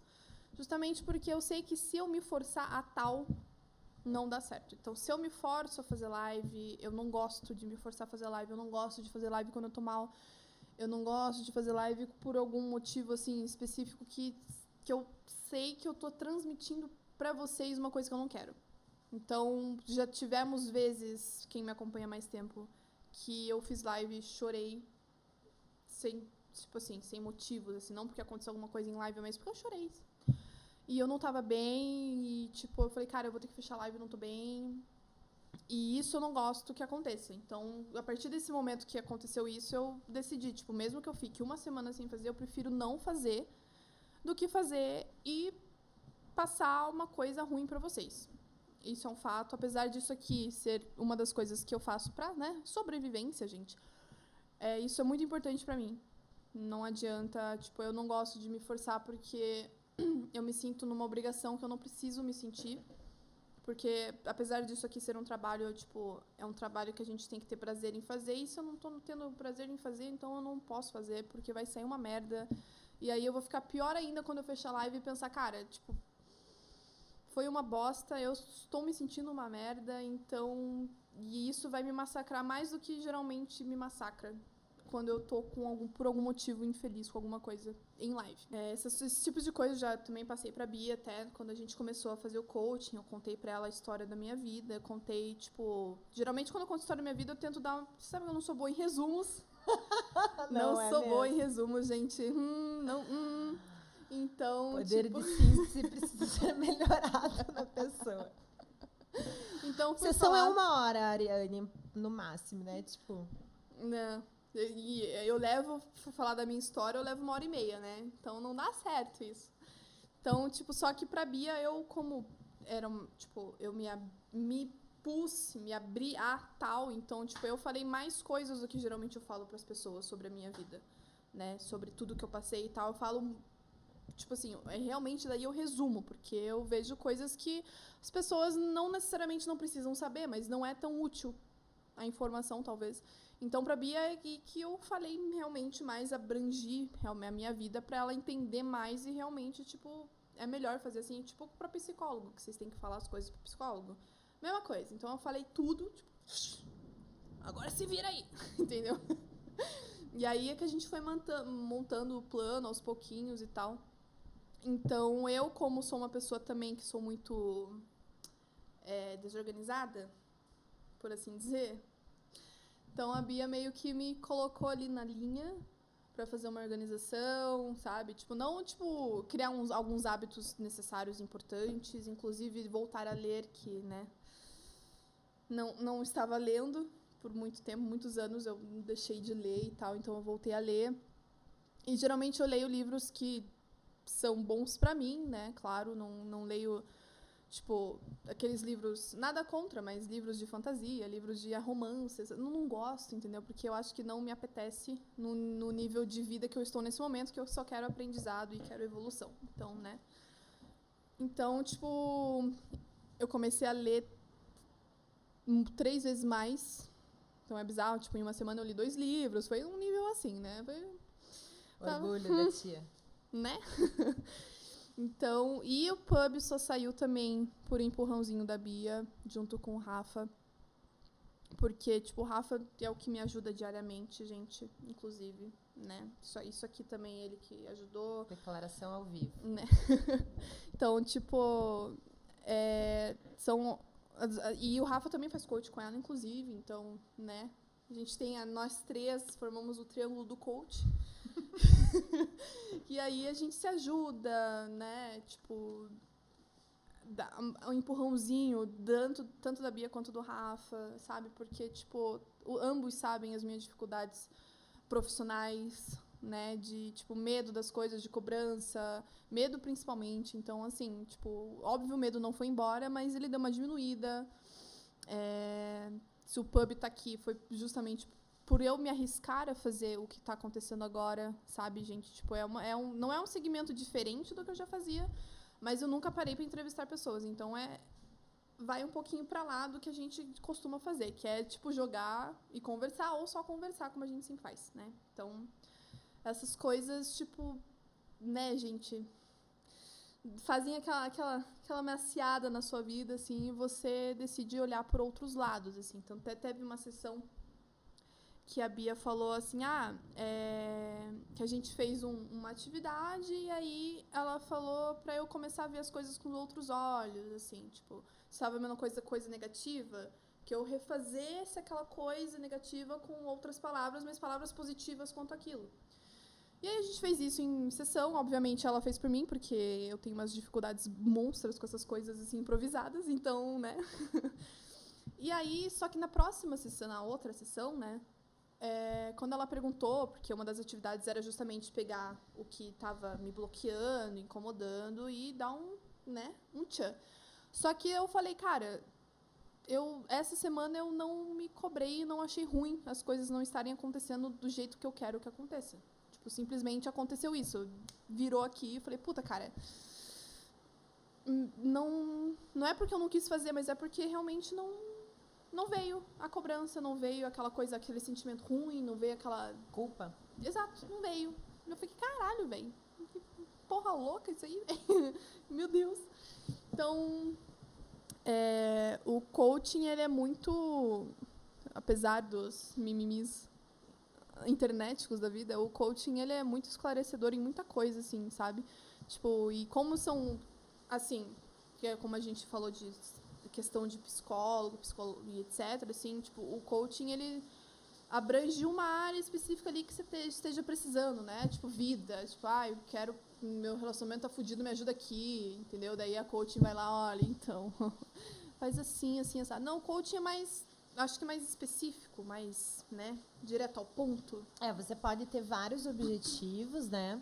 Justamente porque eu sei que se eu me forçar a tal, não dá certo. Então, se eu me forço a fazer live, eu não gosto de me forçar a fazer live. Eu não gosto de fazer live quando eu tô mal. Eu não gosto de fazer live por algum motivo, assim, específico que eu sei que eu tô transmitindo pra vocês uma coisa que eu não quero. Então, já tivemos vezes, quem me acompanha há mais tempo, que eu fiz live e chorei sem, tipo assim, sem motivos, assim, não porque aconteceu alguma coisa em live, mas porque eu chorei. E eu não tava bem, e, tipo, eu falei, cara, eu vou ter que fechar a live, eu não tô bem. E isso eu não gosto que aconteça. Então, a partir desse momento que aconteceu isso, eu decidi, tipo, mesmo que eu fique uma semana sem fazer, eu prefiro não fazer do que fazer e passar uma coisa ruim pra vocês. Isso é um fato, apesar disso aqui ser uma das coisas que eu faço pra, né, sobrevivência, gente. Isso é muito importante pra mim. Não adianta, tipo, eu não gosto de me forçar porque eu me sinto numa obrigação que eu não preciso me sentir. Porque, apesar disso aqui ser um trabalho, tipo, é um trabalho que a gente tem que ter prazer em fazer, e se eu não tô tendo prazer em fazer, então eu não posso fazer, porque vai sair uma merda. E aí eu vou ficar pior ainda quando eu fechar a live e pensar, cara, tipo, foi uma bosta, eu estou me sentindo uma merda, então... E isso vai me massacrar mais do que geralmente me massacra quando eu tô por algum motivo infeliz com alguma coisa em live. Esses tipos de coisas eu já também passei pra Bia, até quando a gente começou a fazer o coaching, eu contei pra ela a história da minha vida, contei, tipo... Geralmente, quando eu conto a história da minha vida, eu tento dar... Sabe que eu não sou boa em resumos? Não sou boa em resumos, gente. Então, poder tipo... de síntese precisa ser melhorado na pessoa. Então, sessão é 1 hora, Ariane, no máximo, né? Tipo... Não. E eu levo, pra falar da minha história, eu levo 1h30, né? Então, não dá certo isso. Então, tipo, só que pra Bia, eu como era, tipo, eu me abri a tal, então, tipo, eu falei mais coisas do que geralmente eu falo pras pessoas sobre a minha vida, né? Sobre tudo que eu passei e tal. Eu falo, tipo assim, realmente daí eu resumo, porque eu vejo coisas que as pessoas não necessariamente não precisam saber, mas não é tão útil a informação, talvez. Então, pra Bia, é que eu falei realmente mais, abrangi a minha vida pra ela entender mais e realmente, tipo, é melhor fazer assim, tipo, pra psicólogo, que vocês têm que falar as coisas pro psicólogo. Mesma coisa. Então, eu falei tudo, tipo, agora se vira aí, entendeu? E aí é que a gente foi montando o plano aos pouquinhos e tal. Então, eu, como sou uma pessoa também que sou muito desorganizada, por assim dizer, então a Bia meio que me colocou ali na linha pra fazer uma organização, sabe? Tipo, não, tipo, criar alguns hábitos necessários, importantes, inclusive voltar a ler, que, né, não estava lendo por muito tempo, muitos anos eu deixei de ler e tal, então eu voltei a ler. E geralmente eu leio livros que são bons pra mim, né? Claro, não leio, tipo, aqueles livros, nada contra, mas livros de fantasia, livros de romances, eu não gosto, entendeu? Porque eu acho que não me apetece no nível de vida que eu estou nesse momento, que eu só quero aprendizado e quero evolução. Então, né? Então, tipo, eu comecei a ler 3 vezes mais. Então é bizarro, tipo, em uma semana eu li 2 livros, foi um nível assim, né? Orgulho da tia. Né? Então, e o pub só saiu também por empurrãozinho da Bia, junto com o Rafa. Porque, tipo, o Rafa é o que me ajuda diariamente, gente, inclusive, né? Isso aqui também ele que ajudou. Declaração ao vivo. Né? Então, tipo, e o Rafa também faz coach com ela, inclusive, então, né? A gente tem, nós 3 formamos o triângulo do coach. E aí a gente se ajuda, né? Tipo, dá um empurrãozinho, tanto da Bia quanto do Rafa, sabe? Porque, tipo, ambos sabem as minhas dificuldades profissionais, né? De, tipo, medo das coisas, de cobrança, medo principalmente. Então, assim, tipo, óbvio o medo não foi embora, mas ele deu uma diminuída. Se o pub tá aqui, foi justamente por eu me arriscar a fazer o que está acontecendo agora, sabe, gente? Tipo, não é um segmento diferente do que eu já fazia, mas eu nunca parei para entrevistar pessoas. Então, vai um pouquinho para lá do que a gente costuma fazer, que é, tipo, jogar e conversar, ou só conversar, como a gente sempre faz, né? Então, essas coisas, tipo, né, gente, fazem aquela maciada na sua vida, assim, e você decide olhar por outros lados, assim. Então, até teve uma sessão que a Bia falou assim, que a gente fez uma atividade e aí ela falou pra eu começar a ver as coisas com outros olhos, assim, tipo, estava vendo coisa negativa, que eu refazesse aquela coisa negativa com outras palavras, mas palavras positivas quanto aquilo. E aí a gente fez isso em sessão, obviamente ela fez por mim, porque eu tenho umas dificuldades monstras com essas coisas, assim, improvisadas, então, né? E aí, só que na próxima sessão, na outra sessão, né, quando ela perguntou, porque uma das atividades era justamente pegar o que estava me bloqueando, incomodando e dar um tchan. Só que eu falei, cara, essa semana eu não me cobrei e não achei ruim as coisas não estarem acontecendo do jeito que eu quero que aconteça. Tipo, simplesmente aconteceu isso. Virou aqui e falei, puta, cara, não é porque eu não quis fazer, mas é porque realmente não veio a cobrança, não veio aquela coisa, aquele sentimento ruim, não veio aquela... Culpa? Exato, não veio. Eu fiquei, caralho, velho. Porra louca isso aí, velho. Meu Deus. Então, o coaching, ele é muito, apesar dos mimimis internéticos da vida, o coaching, ele é muito esclarecedor em muita coisa, assim, sabe? Tipo, e como são, assim, que é como a gente falou de questão de psicólogo e etc, assim, tipo, o coaching, ele abrange uma área específica ali que você esteja precisando, né? Tipo, vida, tipo, eu quero, meu relacionamento tá fudido, me ajuda aqui, entendeu? Daí a coaching vai lá, olha, então, faz assim, assim, assim. Não, o coaching é mais, acho que mais específico, mais, né, direto ao ponto. Você pode ter vários objetivos, né?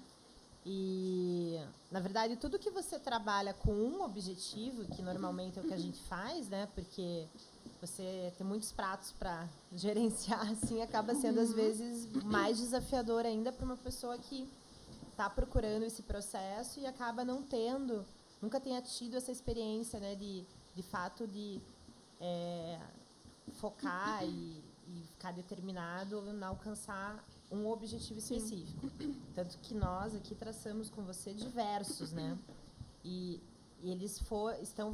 E, na verdade, tudo que você trabalha com um objetivo, que normalmente é o que a gente faz, né? Porque você tem muitos pratos para gerenciar, assim, acaba sendo, às vezes, mais desafiador ainda para uma pessoa que está procurando esse processo e acaba não tendo, nunca tenha tido essa experiência, né? De fato, de focar e ficar determinado em alcançar um objetivo específico. Sim. Tanto que nós aqui traçamos com você diversos, né? E eles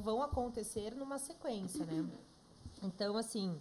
vão acontecer numa sequência, né? Então, assim,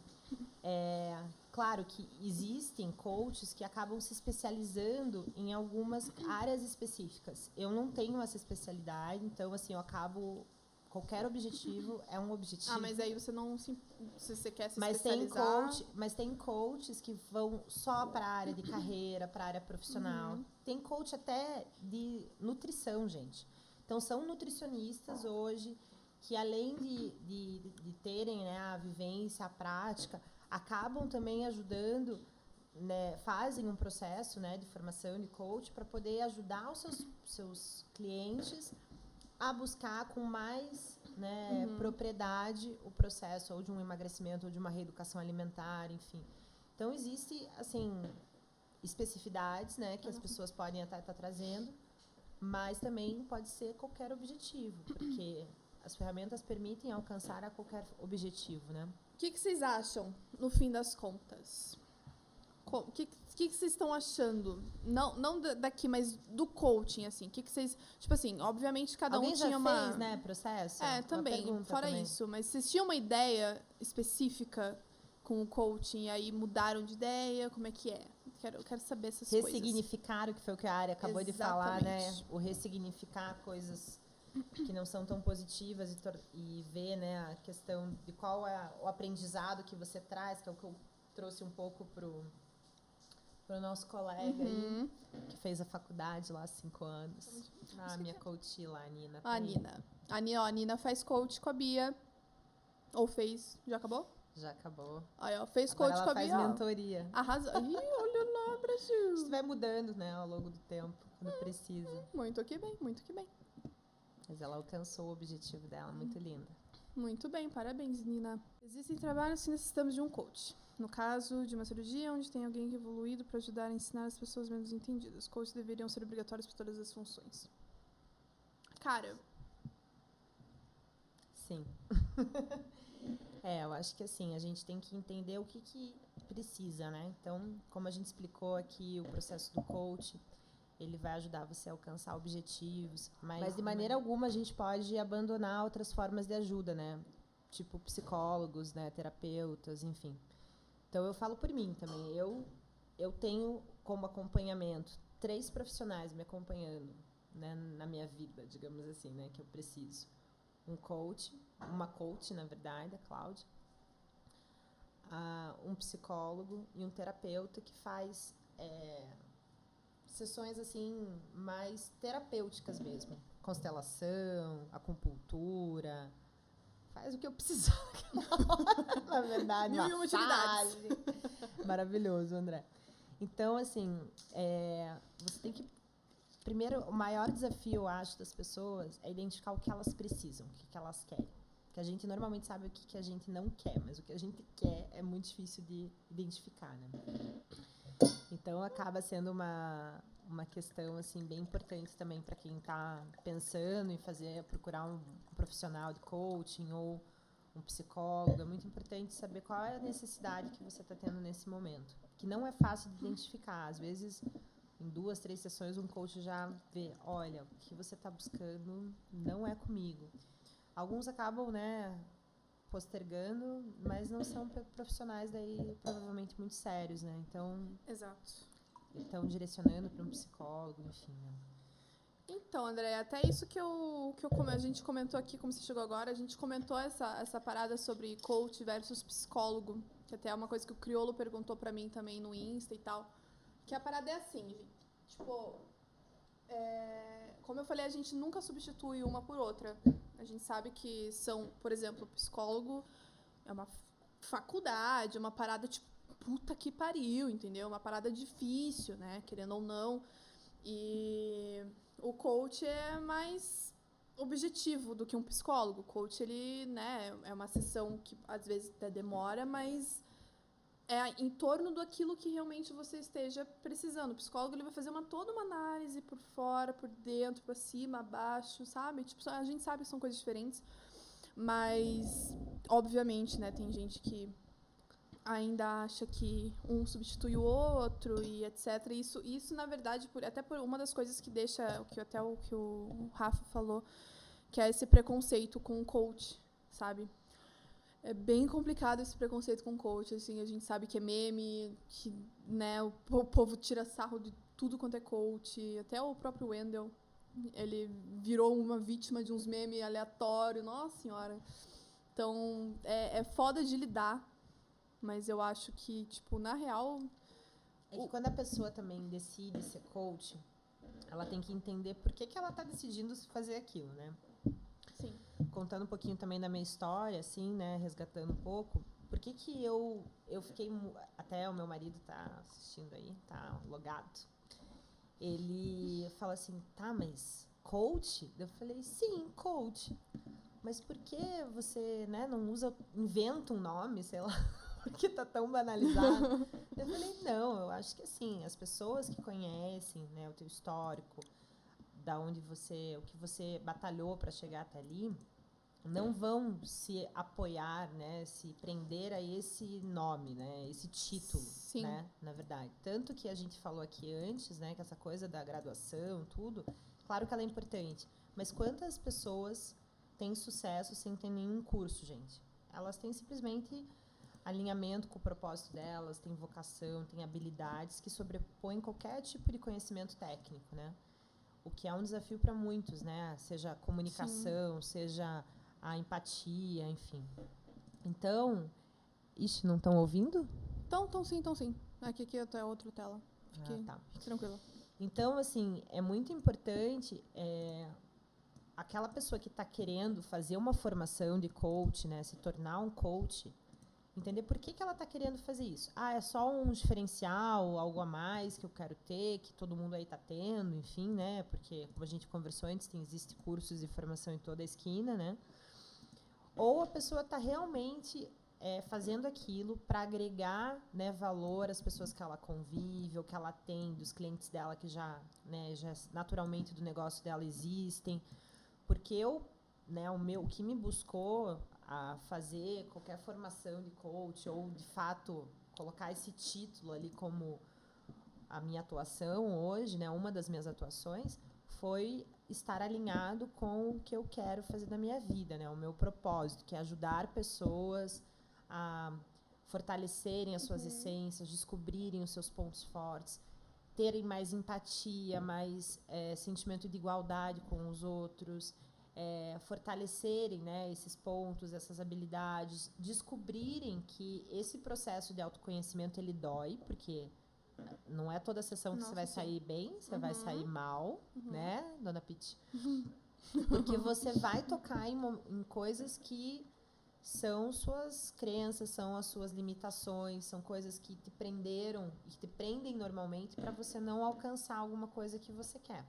claro que existem coaches que acabam se especializando em algumas áreas específicas. Eu não tenho essa especialidade, então, assim, eu acabo... Qualquer objetivo é um objetivo. Mas aí você não se você quer se especializar. Mas tem coaches que vão só para a área de carreira, para a área profissional. Tem coach até de nutrição, gente. Então, são nutricionistas hoje que, além de terem, né, a vivência, a prática, acabam também ajudando, né, fazem um processo, né, de formação de coach para poder ajudar os seus clientes a buscar com mais, né, propriedade o processo ou de um emagrecimento ou de uma reeducação alimentar, enfim. Então, existe, assim, especificidades, né, que as pessoas podem estar trazendo, mas também pode ser qualquer objetivo, porque as ferramentas permitem alcançar a qualquer objetivo, né? O que vocês acham, no fim das contas? O que vocês estão achando? Não daqui, mas do coaching, assim. O que vocês... Tipo assim, obviamente cada Alguém um tinha já uma... fez, né, processo? Também. Fora também. isso. Mas vocês tinham uma ideia específica com o coaching e aí mudaram de ideia? Como é que é? Quero saber essas coisas. Ressignificar, o que foi o que a Área acabou de falar, né? O ressignificar coisas que não são tão positivas e ver, né, a questão de qual é o aprendizado que você traz, que é o que eu trouxe um pouco pro nosso colega aí, que fez a faculdade lá há 5 anos. Minha coach lá, a Nina. A Nina faz coach com a Bia. Ou fez... Já acabou? Já acabou. Aí, ó, fez coach com a Bia. Ela faz mentoria. Arrasou. Ih, olha lá, Brasil. Isso vai mudando, né, ao longo do tempo, quando precisa. Muito que bem, muito que bem. Mas ela alcançou o objetivo dela, muito linda. Muito bem, parabéns, Nina. Existem trabalhos que necessitamos de um coach. No caso de uma cirurgia onde tem alguém evoluído para ajudar a ensinar as pessoas menos entendidas. Coaches deveriam ser obrigatórios para todas as funções. Cara. Sim. Eu acho que assim, a gente tem que entender o que precisa, né? Então, como a gente explicou aqui, o processo do coach, ele vai ajudar você a alcançar objetivos, mas de maneira alguma a gente pode abandonar outras formas de ajuda, né? Tipo psicólogos, né, terapeutas, enfim. Então, eu falo por mim também. Eu tenho como acompanhamento 3 profissionais me acompanhando, né, na minha vida, digamos assim, né, que eu preciso. Uma coach, na verdade, a Cláudia, um psicólogo e um terapeuta que faz sessões assim mais terapêuticas mesmo. Constelação, acupuntura... Faz o que eu precisar. Na verdade, Mil e uma utilidades. Maravilhoso, André. Então, assim, você tem que... Primeiro, o maior desafio, eu acho, das pessoas é identificar o que elas precisam, o que elas querem. Porque a gente normalmente sabe o que a gente não quer, mas o que a gente quer é muito difícil de identificar, né? Então, acaba sendo uma questão assim bem importante também para quem está pensando em procurar um profissional de coaching ou um psicólogo. É muito importante saber qual é a necessidade que você está tendo nesse momento, que não é fácil de identificar. Às vezes, em 2, 3 sessões, um coach já vê, olha, o que você está buscando não é comigo. Alguns acabam, né, postergando, mas não são profissionais daí provavelmente muito sérios, né? Então, Exato. estão direcionando para um psicólogo, enfim, né? Então, André, até isso que a gente comentou aqui, como você chegou agora, a gente comentou essa parada sobre coach versus psicólogo, que até é uma coisa que o Criolo perguntou pra mim também no Insta e tal, que a parada é assim, gente, tipo, como eu falei, a gente nunca substitui uma por outra. A gente sabe que são, por exemplo, o psicólogo é uma faculdade, uma parada tipo, puta que pariu, entendeu? Uma parada difícil, né? Querendo ou não. E o coach é mais objetivo do que um psicólogo. O coach, ele, né, é uma sessão que às vezes até demora, mas é em torno daquilo que realmente você esteja precisando. O psicólogo, ele vai fazer toda uma análise por fora, por dentro, por cima, abaixo, sabe? Tipo, a gente sabe que são coisas diferentes, mas, obviamente, né, tem gente que ainda acha que um substitui o outro e etc. Isso na verdade, até por uma das coisas que deixa, até o que o Rafa falou, que é esse preconceito com o coach, sabe? É bem complicado esse preconceito com coach, assim, a gente sabe que é meme, que, né, o povo tira sarro de tudo quanto é coach, até o próprio Wendell, ele virou uma vítima de uns memes aleatórios, nossa senhora. Então, é foda de lidar, mas eu acho que, tipo, na real... É que quando a pessoa também decide ser coach, ela tem que entender por que ela está decidindo fazer aquilo, né? Sim. Contando um pouquinho também da minha história, assim, né? Resgatando um pouco. Por que eu fiquei... Até o meu marido tá assistindo aí, tá logado. Ele fala assim, tá, mas coach? Eu falei, sim, coach. Mas por que você, né, não inventa um nome, sei lá, porque tá tão banalizado? Eu falei, não, eu acho que assim, as pessoas que conhecem, né, o teu histórico, da onde o que você batalhou para chegar até ali, não vão se apoiar, né, se prender a esse nome, né, esse título, Sim. né, na verdade. Tanto que a gente falou aqui antes, né, que essa coisa da graduação, tudo, claro que ela é importante, mas quantas pessoas têm sucesso sem ter nenhum curso, gente? Elas têm simplesmente alinhamento com o propósito delas, têm vocação, têm habilidades que sobrepõem qualquer tipo de conhecimento técnico, né? O que é um desafio para muitos, né? Seja a comunicação, sim, seja a empatia, enfim. Então, ixi, não estão ouvindo? Estão sim. Aqui até outra tela. Fique tranquila. Então, assim, é muito importante aquela pessoa que está querendo fazer uma formação de coach, né, se tornar um coach, entender por que ela está querendo fazer isso. Ah, é só um diferencial, algo a mais que eu quero ter, que todo mundo aí está tendo, enfim, né? Porque, como a gente conversou antes, existe cursos de formação em toda a esquina, né? Ou a pessoa está realmente fazendo aquilo para agregar, né, valor às pessoas que ela convive, ou que ela tem, dos clientes dela que já, né, já naturalmente do negócio dela existem. Porque o que me buscou a fazer qualquer formação de coach ou, de fato, colocar esse título ali como a minha atuação hoje, né, uma das minhas atuações, foi estar alinhado com o que eu quero fazer da minha vida, né, o meu propósito, que é ajudar pessoas a fortalecerem as suas essências, descobrirem os seus pontos fortes, terem mais empatia, mais sentimento de igualdade com os outros, fortalecerem, né, esses pontos, essas habilidades, descobrirem que esse processo de autoconhecimento ele dói, porque não é toda sessão que você vai sair bem, você vai sair mal, né, dona Piti? Porque você vai tocar em coisas que são suas crenças, são as suas limitações, são coisas que te prenderam e que te prendem normalmente para você não alcançar alguma coisa que você quer.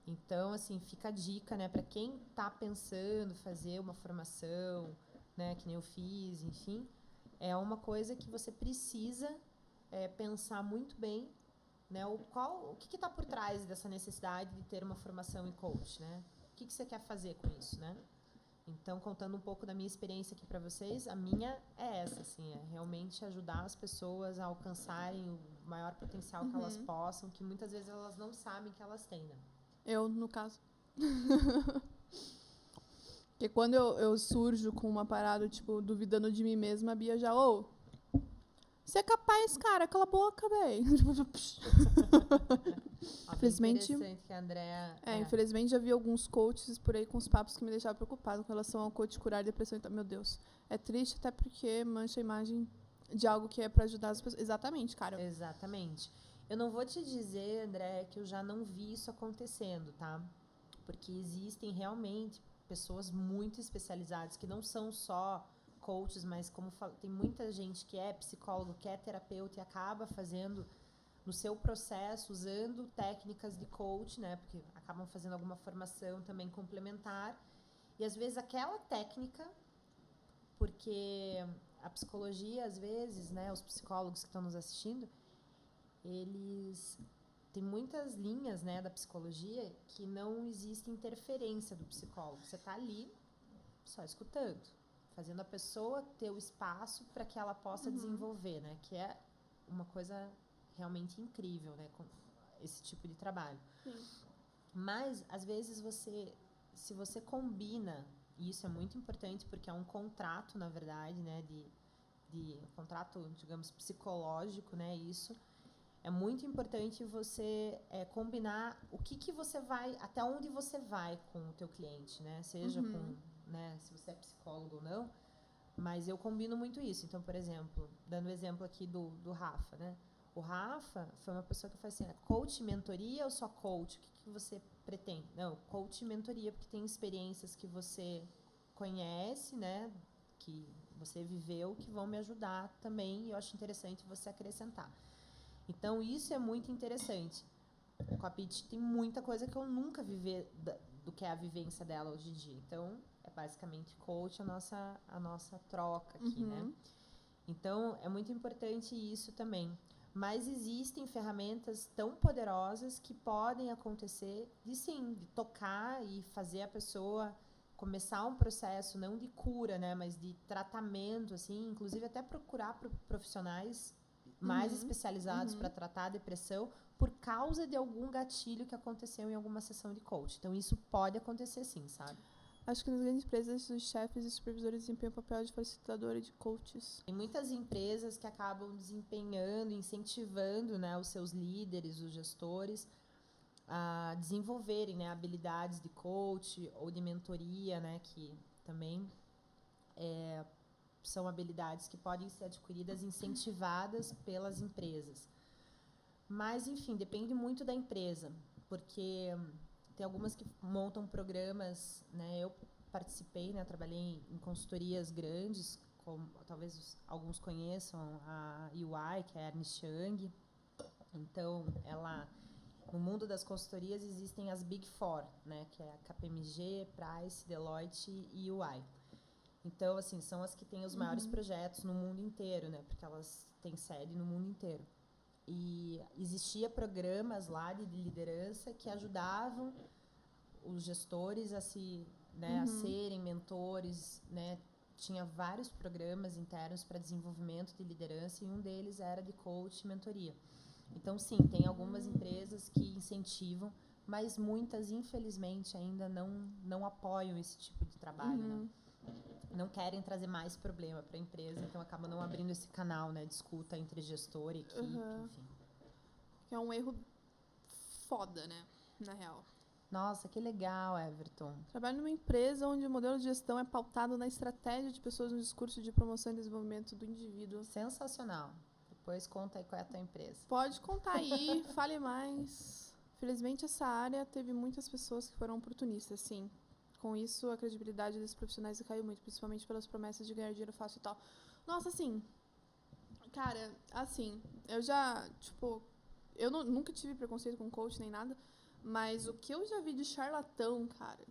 Então, assim, fica a dica, né, para quem está pensando fazer uma formação, né, que nem eu fiz, enfim, é uma coisa que você precisa pensar muito bem, né, o que está por trás dessa necessidade de ter uma formação em coach, né? O que você quer fazer com isso, né? Então, contando um pouco da minha experiência aqui para vocês, a minha é essa, assim, é realmente ajudar as pessoas a alcançarem o maior potencial que elas possam, que muitas vezes elas não sabem que elas têm, né? Eu, no caso. Porque quando eu surjo com uma parada, tipo, duvidando de mim mesma, a Bia já, você é capaz, cara, cala a boca, véi. Infelizmente, interessante que a Andrea... infelizmente já vi alguns coaches por aí com os papos que me deixavam preocupado com relação ao coach curar depressão. Então, meu Deus, é triste até porque mancha a imagem de algo que é pra ajudar as pessoas. Exatamente, cara. Exatamente. Eu não vou te dizer, André, que eu já não vi isso acontecendo, tá? Porque existem realmente pessoas muito especializadas, que não são só coaches, mas como tem muita gente que é psicólogo, que é terapeuta e acaba fazendo no seu processo, usando técnicas de coach, né? Porque acabam fazendo alguma formação também complementar. E às vezes aquela técnica, porque a psicologia, às vezes, né, os psicólogos que estão nos assistindo, eles têm muitas linhas, né, da psicologia que não existe interferência do psicólogo. Você está ali só escutando, fazendo a pessoa ter o espaço para que ela possa desenvolver, né, que é uma coisa realmente incrível, né, com esse tipo de trabalho. Sim. Mas, às vezes, se você combina, e isso é muito importante porque é um contrato, na verdade, né, de contrato, digamos, psicológico, né, isso. É muito importante você combinar o que você vai, até onde você vai com o teu cliente, né? Seja com, né, se você é psicólogo ou não, mas eu combino muito isso. Então, por exemplo, dando o exemplo aqui do Rafa, né? O Rafa foi uma pessoa que faz assim, coach, mentoria ou só coach? O que você pretende? Não, coach e mentoria, porque tem experiências que você conhece, né? Que você viveu, que vão me ajudar também, e eu acho interessante você acrescentar. Então, isso é muito interessante. Com a Pitty tem muita coisa que eu nunca vivi do que é a vivência dela hoje em dia. Então, é basicamente coach a nossa troca aqui, né? Então, é muito importante isso também. Mas existem ferramentas tão poderosas que podem acontecer de tocar e fazer a pessoa começar um processo, não de cura, né? Mas de tratamento, assim, inclusive até procurar profissionais mais especializados para tratar a depressão por causa de algum gatilho que aconteceu em alguma sessão de coach. Então, isso pode acontecer sim, sabe? Acho que nas grandes empresas, os chefes e supervisores desempenham o papel de facilitador e de coaches. Tem muitas empresas que acabam desempenhando, incentivando, né, os seus líderes, os gestores, a desenvolverem, né, habilidades de coach ou de mentoria, né, que também são habilidades que podem ser adquiridas, incentivadas pelas empresas. Mas, enfim, depende muito da empresa, porque tem algumas que montam programas, né? Eu participei, né? Trabalhei em consultorias grandes, como talvez alguns conheçam, a EY, que é a Ernst Young. Então, no mundo das consultorias existem as Big Four, né? Que é a KPMG, Price, Deloitte e EY. Então, assim, são as que têm os maiores projetos no mundo inteiro, né? Porque elas têm sede no mundo inteiro. E existia programas lá de liderança que ajudavam os gestores a serem mentores, né? Tinha vários programas internos para desenvolvimento de liderança e um deles era de coach e mentoria. Então, sim, tem algumas empresas que incentivam, mas muitas, infelizmente, ainda não apoiam esse tipo de trabalho, né? Não querem trazer mais problema para a empresa, então acabam não abrindo esse canal, né, de escuta entre gestor e equipe, enfim. Que é um erro foda, né, na real. Nossa, que legal, Everton. Trabalho numa empresa onde o modelo de gestão é pautado na estratégia de pessoas no discurso de promoção e desenvolvimento do indivíduo. Sensacional. Depois conta aí qual é a tua empresa. Pode contar aí, fale mais. Felizmente, essa área teve muitas pessoas que foram oportunistas, sim. Com isso, a credibilidade desses profissionais caiu muito, principalmente pelas promessas de ganhar dinheiro fácil e tal. Nossa, assim, cara, assim, eu já, tipo, eu nunca tive preconceito com coach nem nada, mas o que eu já vi de charlatão, cara,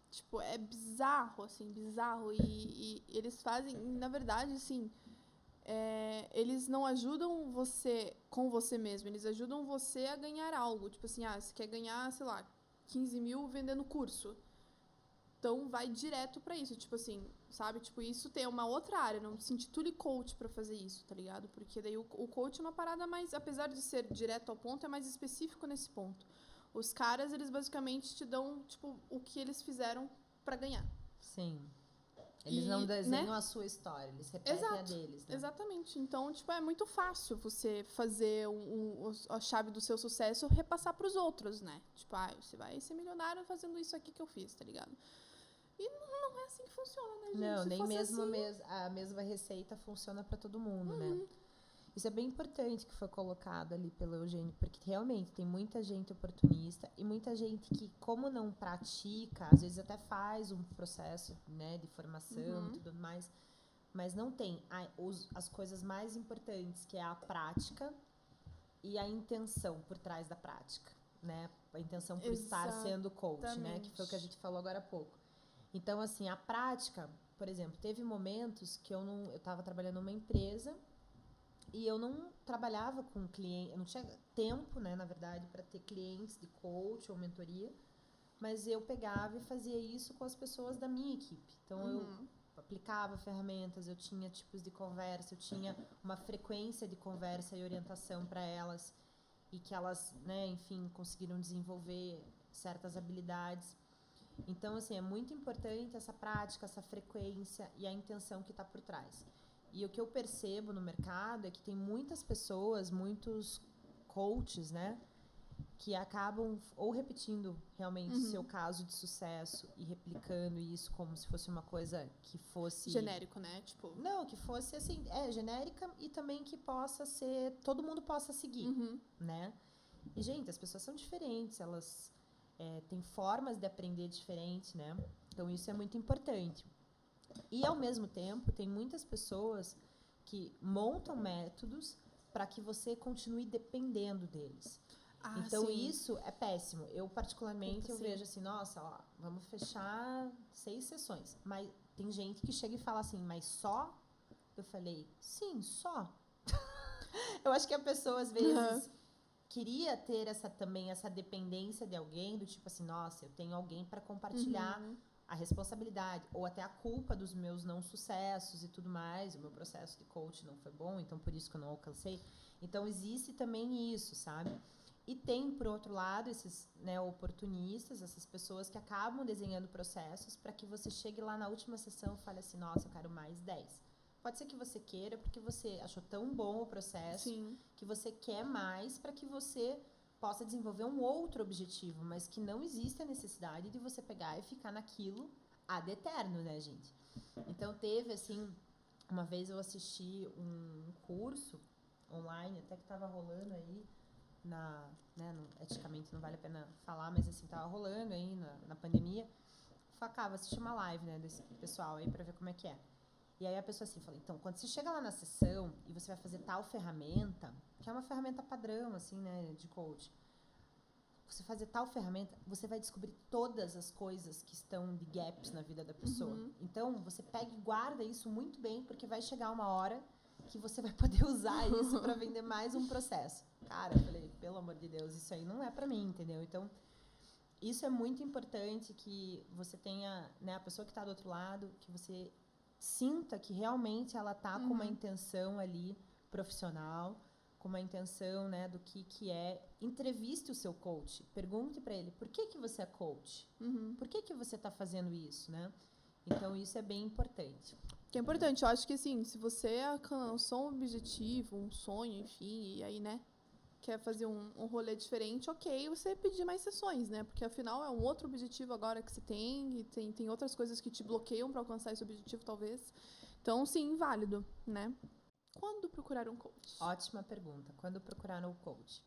tipo, é bizarro, assim, bizarro. E eles fazem, na verdade, assim, eles não ajudam você com você mesmo, eles ajudam você a ganhar algo. Tipo assim, você quer ganhar, sei lá, 15 mil vendendo curso. Então, vai direto pra isso, tipo assim, sabe? Tipo, isso tem uma outra área, não se intitule coach pra fazer isso, tá ligado? Porque daí o coach é uma parada mais, apesar de ser direto ao ponto, é mais específico nesse ponto. Os caras, eles basicamente te dão, tipo, o que eles fizeram pra ganhar. Sim. Eles E, não desenham né? a sua história, eles repetem a deles, né? Exatamente. Então, tipo, é muito fácil você fazer a chave do seu sucesso repassar pros outros, né? Tipo, você vai ser milionário fazendo isso aqui que eu fiz, tá ligado? E não é assim que funciona, né, gente? Não, Se nem fosse mesmo assim, a mesma receita funciona para todo mundo, né? Isso é bem importante que foi colocado ali pelo Eugênio, porque realmente tem muita gente oportunista e muita gente que, como não pratica, às vezes até faz um processo, né, de formação e tudo mais, mas não tem as coisas mais importantes, que é a prática e a intenção por trás da prática, né? A intenção por estar sendo coach, né? Que foi o que a gente falou agora há pouco. Então, assim, a prática, por exemplo, teve momentos que eu estava trabalhando numa empresa e eu não trabalhava com cliente, eu não tinha tempo, né, na verdade, para ter clientes de coach ou mentoria, mas eu pegava e fazia isso com as pessoas da minha equipe. Então, eu aplicava ferramentas, eu tinha tipos de conversa, eu tinha uma frequência de conversa e orientação para elas e que elas, né, enfim, conseguiram desenvolver certas habilidades. Então, assim, é muito importante essa prática, essa frequência e a intenção que está por trás. E o que eu percebo no mercado é que tem muitas pessoas, muitos coaches, né, que acabam ou repetindo realmente o seu caso de sucesso e replicando isso como se fosse uma coisa que fosse... genérico, né? Tipo... Não, que fosse, assim, genérica e também que possa ser... todo mundo possa seguir, né? E, gente, as pessoas são diferentes, elas têm formas de aprender diferentes, né? Então, isso é muito importante. E, ao mesmo tempo, tem muitas pessoas que montam métodos para que você continue dependendo deles. Então, sim. isso é péssimo. Eu, particularmente, eu vejo assim, nossa, ó, vamos fechar 6 sessões. Mas tem gente que chega e fala assim, mas só? Eu falei, sim, só. Eu acho que a pessoa, às vezes, queria ter também essa dependência de alguém, do tipo assim, nossa, eu tenho alguém para compartilhar a responsabilidade, ou até a culpa dos meus não sucessos e tudo mais. O meu processo de coach não foi bom, então por isso que eu não alcancei. Então, existe também isso, sabe? E tem, por outro lado, esses, né, oportunistas, essas pessoas que acabam desenhando processos para que você chegue lá na última sessão e fale assim, nossa, eu quero mais 10. Pode ser que você queira, porque você achou tão bom o processo, que você quer mais para que você possa desenvolver um outro objetivo, mas que não existe a necessidade de você pegar e ficar naquilo ad eterno, né, gente? Então, teve, assim, uma vez eu assisti um curso online, até que estava rolando aí, eticamente não vale a pena falar, mas assim, tava rolando aí na pandemia. Falei, assistir uma live, né, desse pessoal aí pra ver como é que é. E aí a pessoa assim, falou, então, quando você chega lá na sessão e você vai fazer tal ferramenta, que é uma ferramenta padrão, assim, né, de coach, você fazer tal ferramenta, você vai descobrir todas as coisas que estão de gaps na vida da pessoa. Então, você pega e guarda isso muito bem, porque vai chegar uma hora que você vai poder usar isso para vender mais um processo. Cara, eu falei, pelo amor de Deus, isso aí não é para mim, entendeu? Então, isso é muito importante que você tenha, né, a pessoa que está do outro lado, que você sinta que realmente ela está com uma intenção ali profissional, com uma intenção, né, do que é. Entreviste o seu coach, pergunte para ele, por que você é coach? Por que você está fazendo isso, né? Então, isso é bem importante. Que é importante, eu acho que assim, se você alcançou um objetivo, um sonho, enfim, e aí, né, quer fazer um rolê diferente, ok, você pedir mais sessões, né? Porque afinal é um outro objetivo agora que você tem, e tem outras coisas que te bloqueiam para alcançar esse objetivo, talvez. Então, sim, válido, né? Quando procurar um coach? Ótima pergunta. Quando procurar um coach?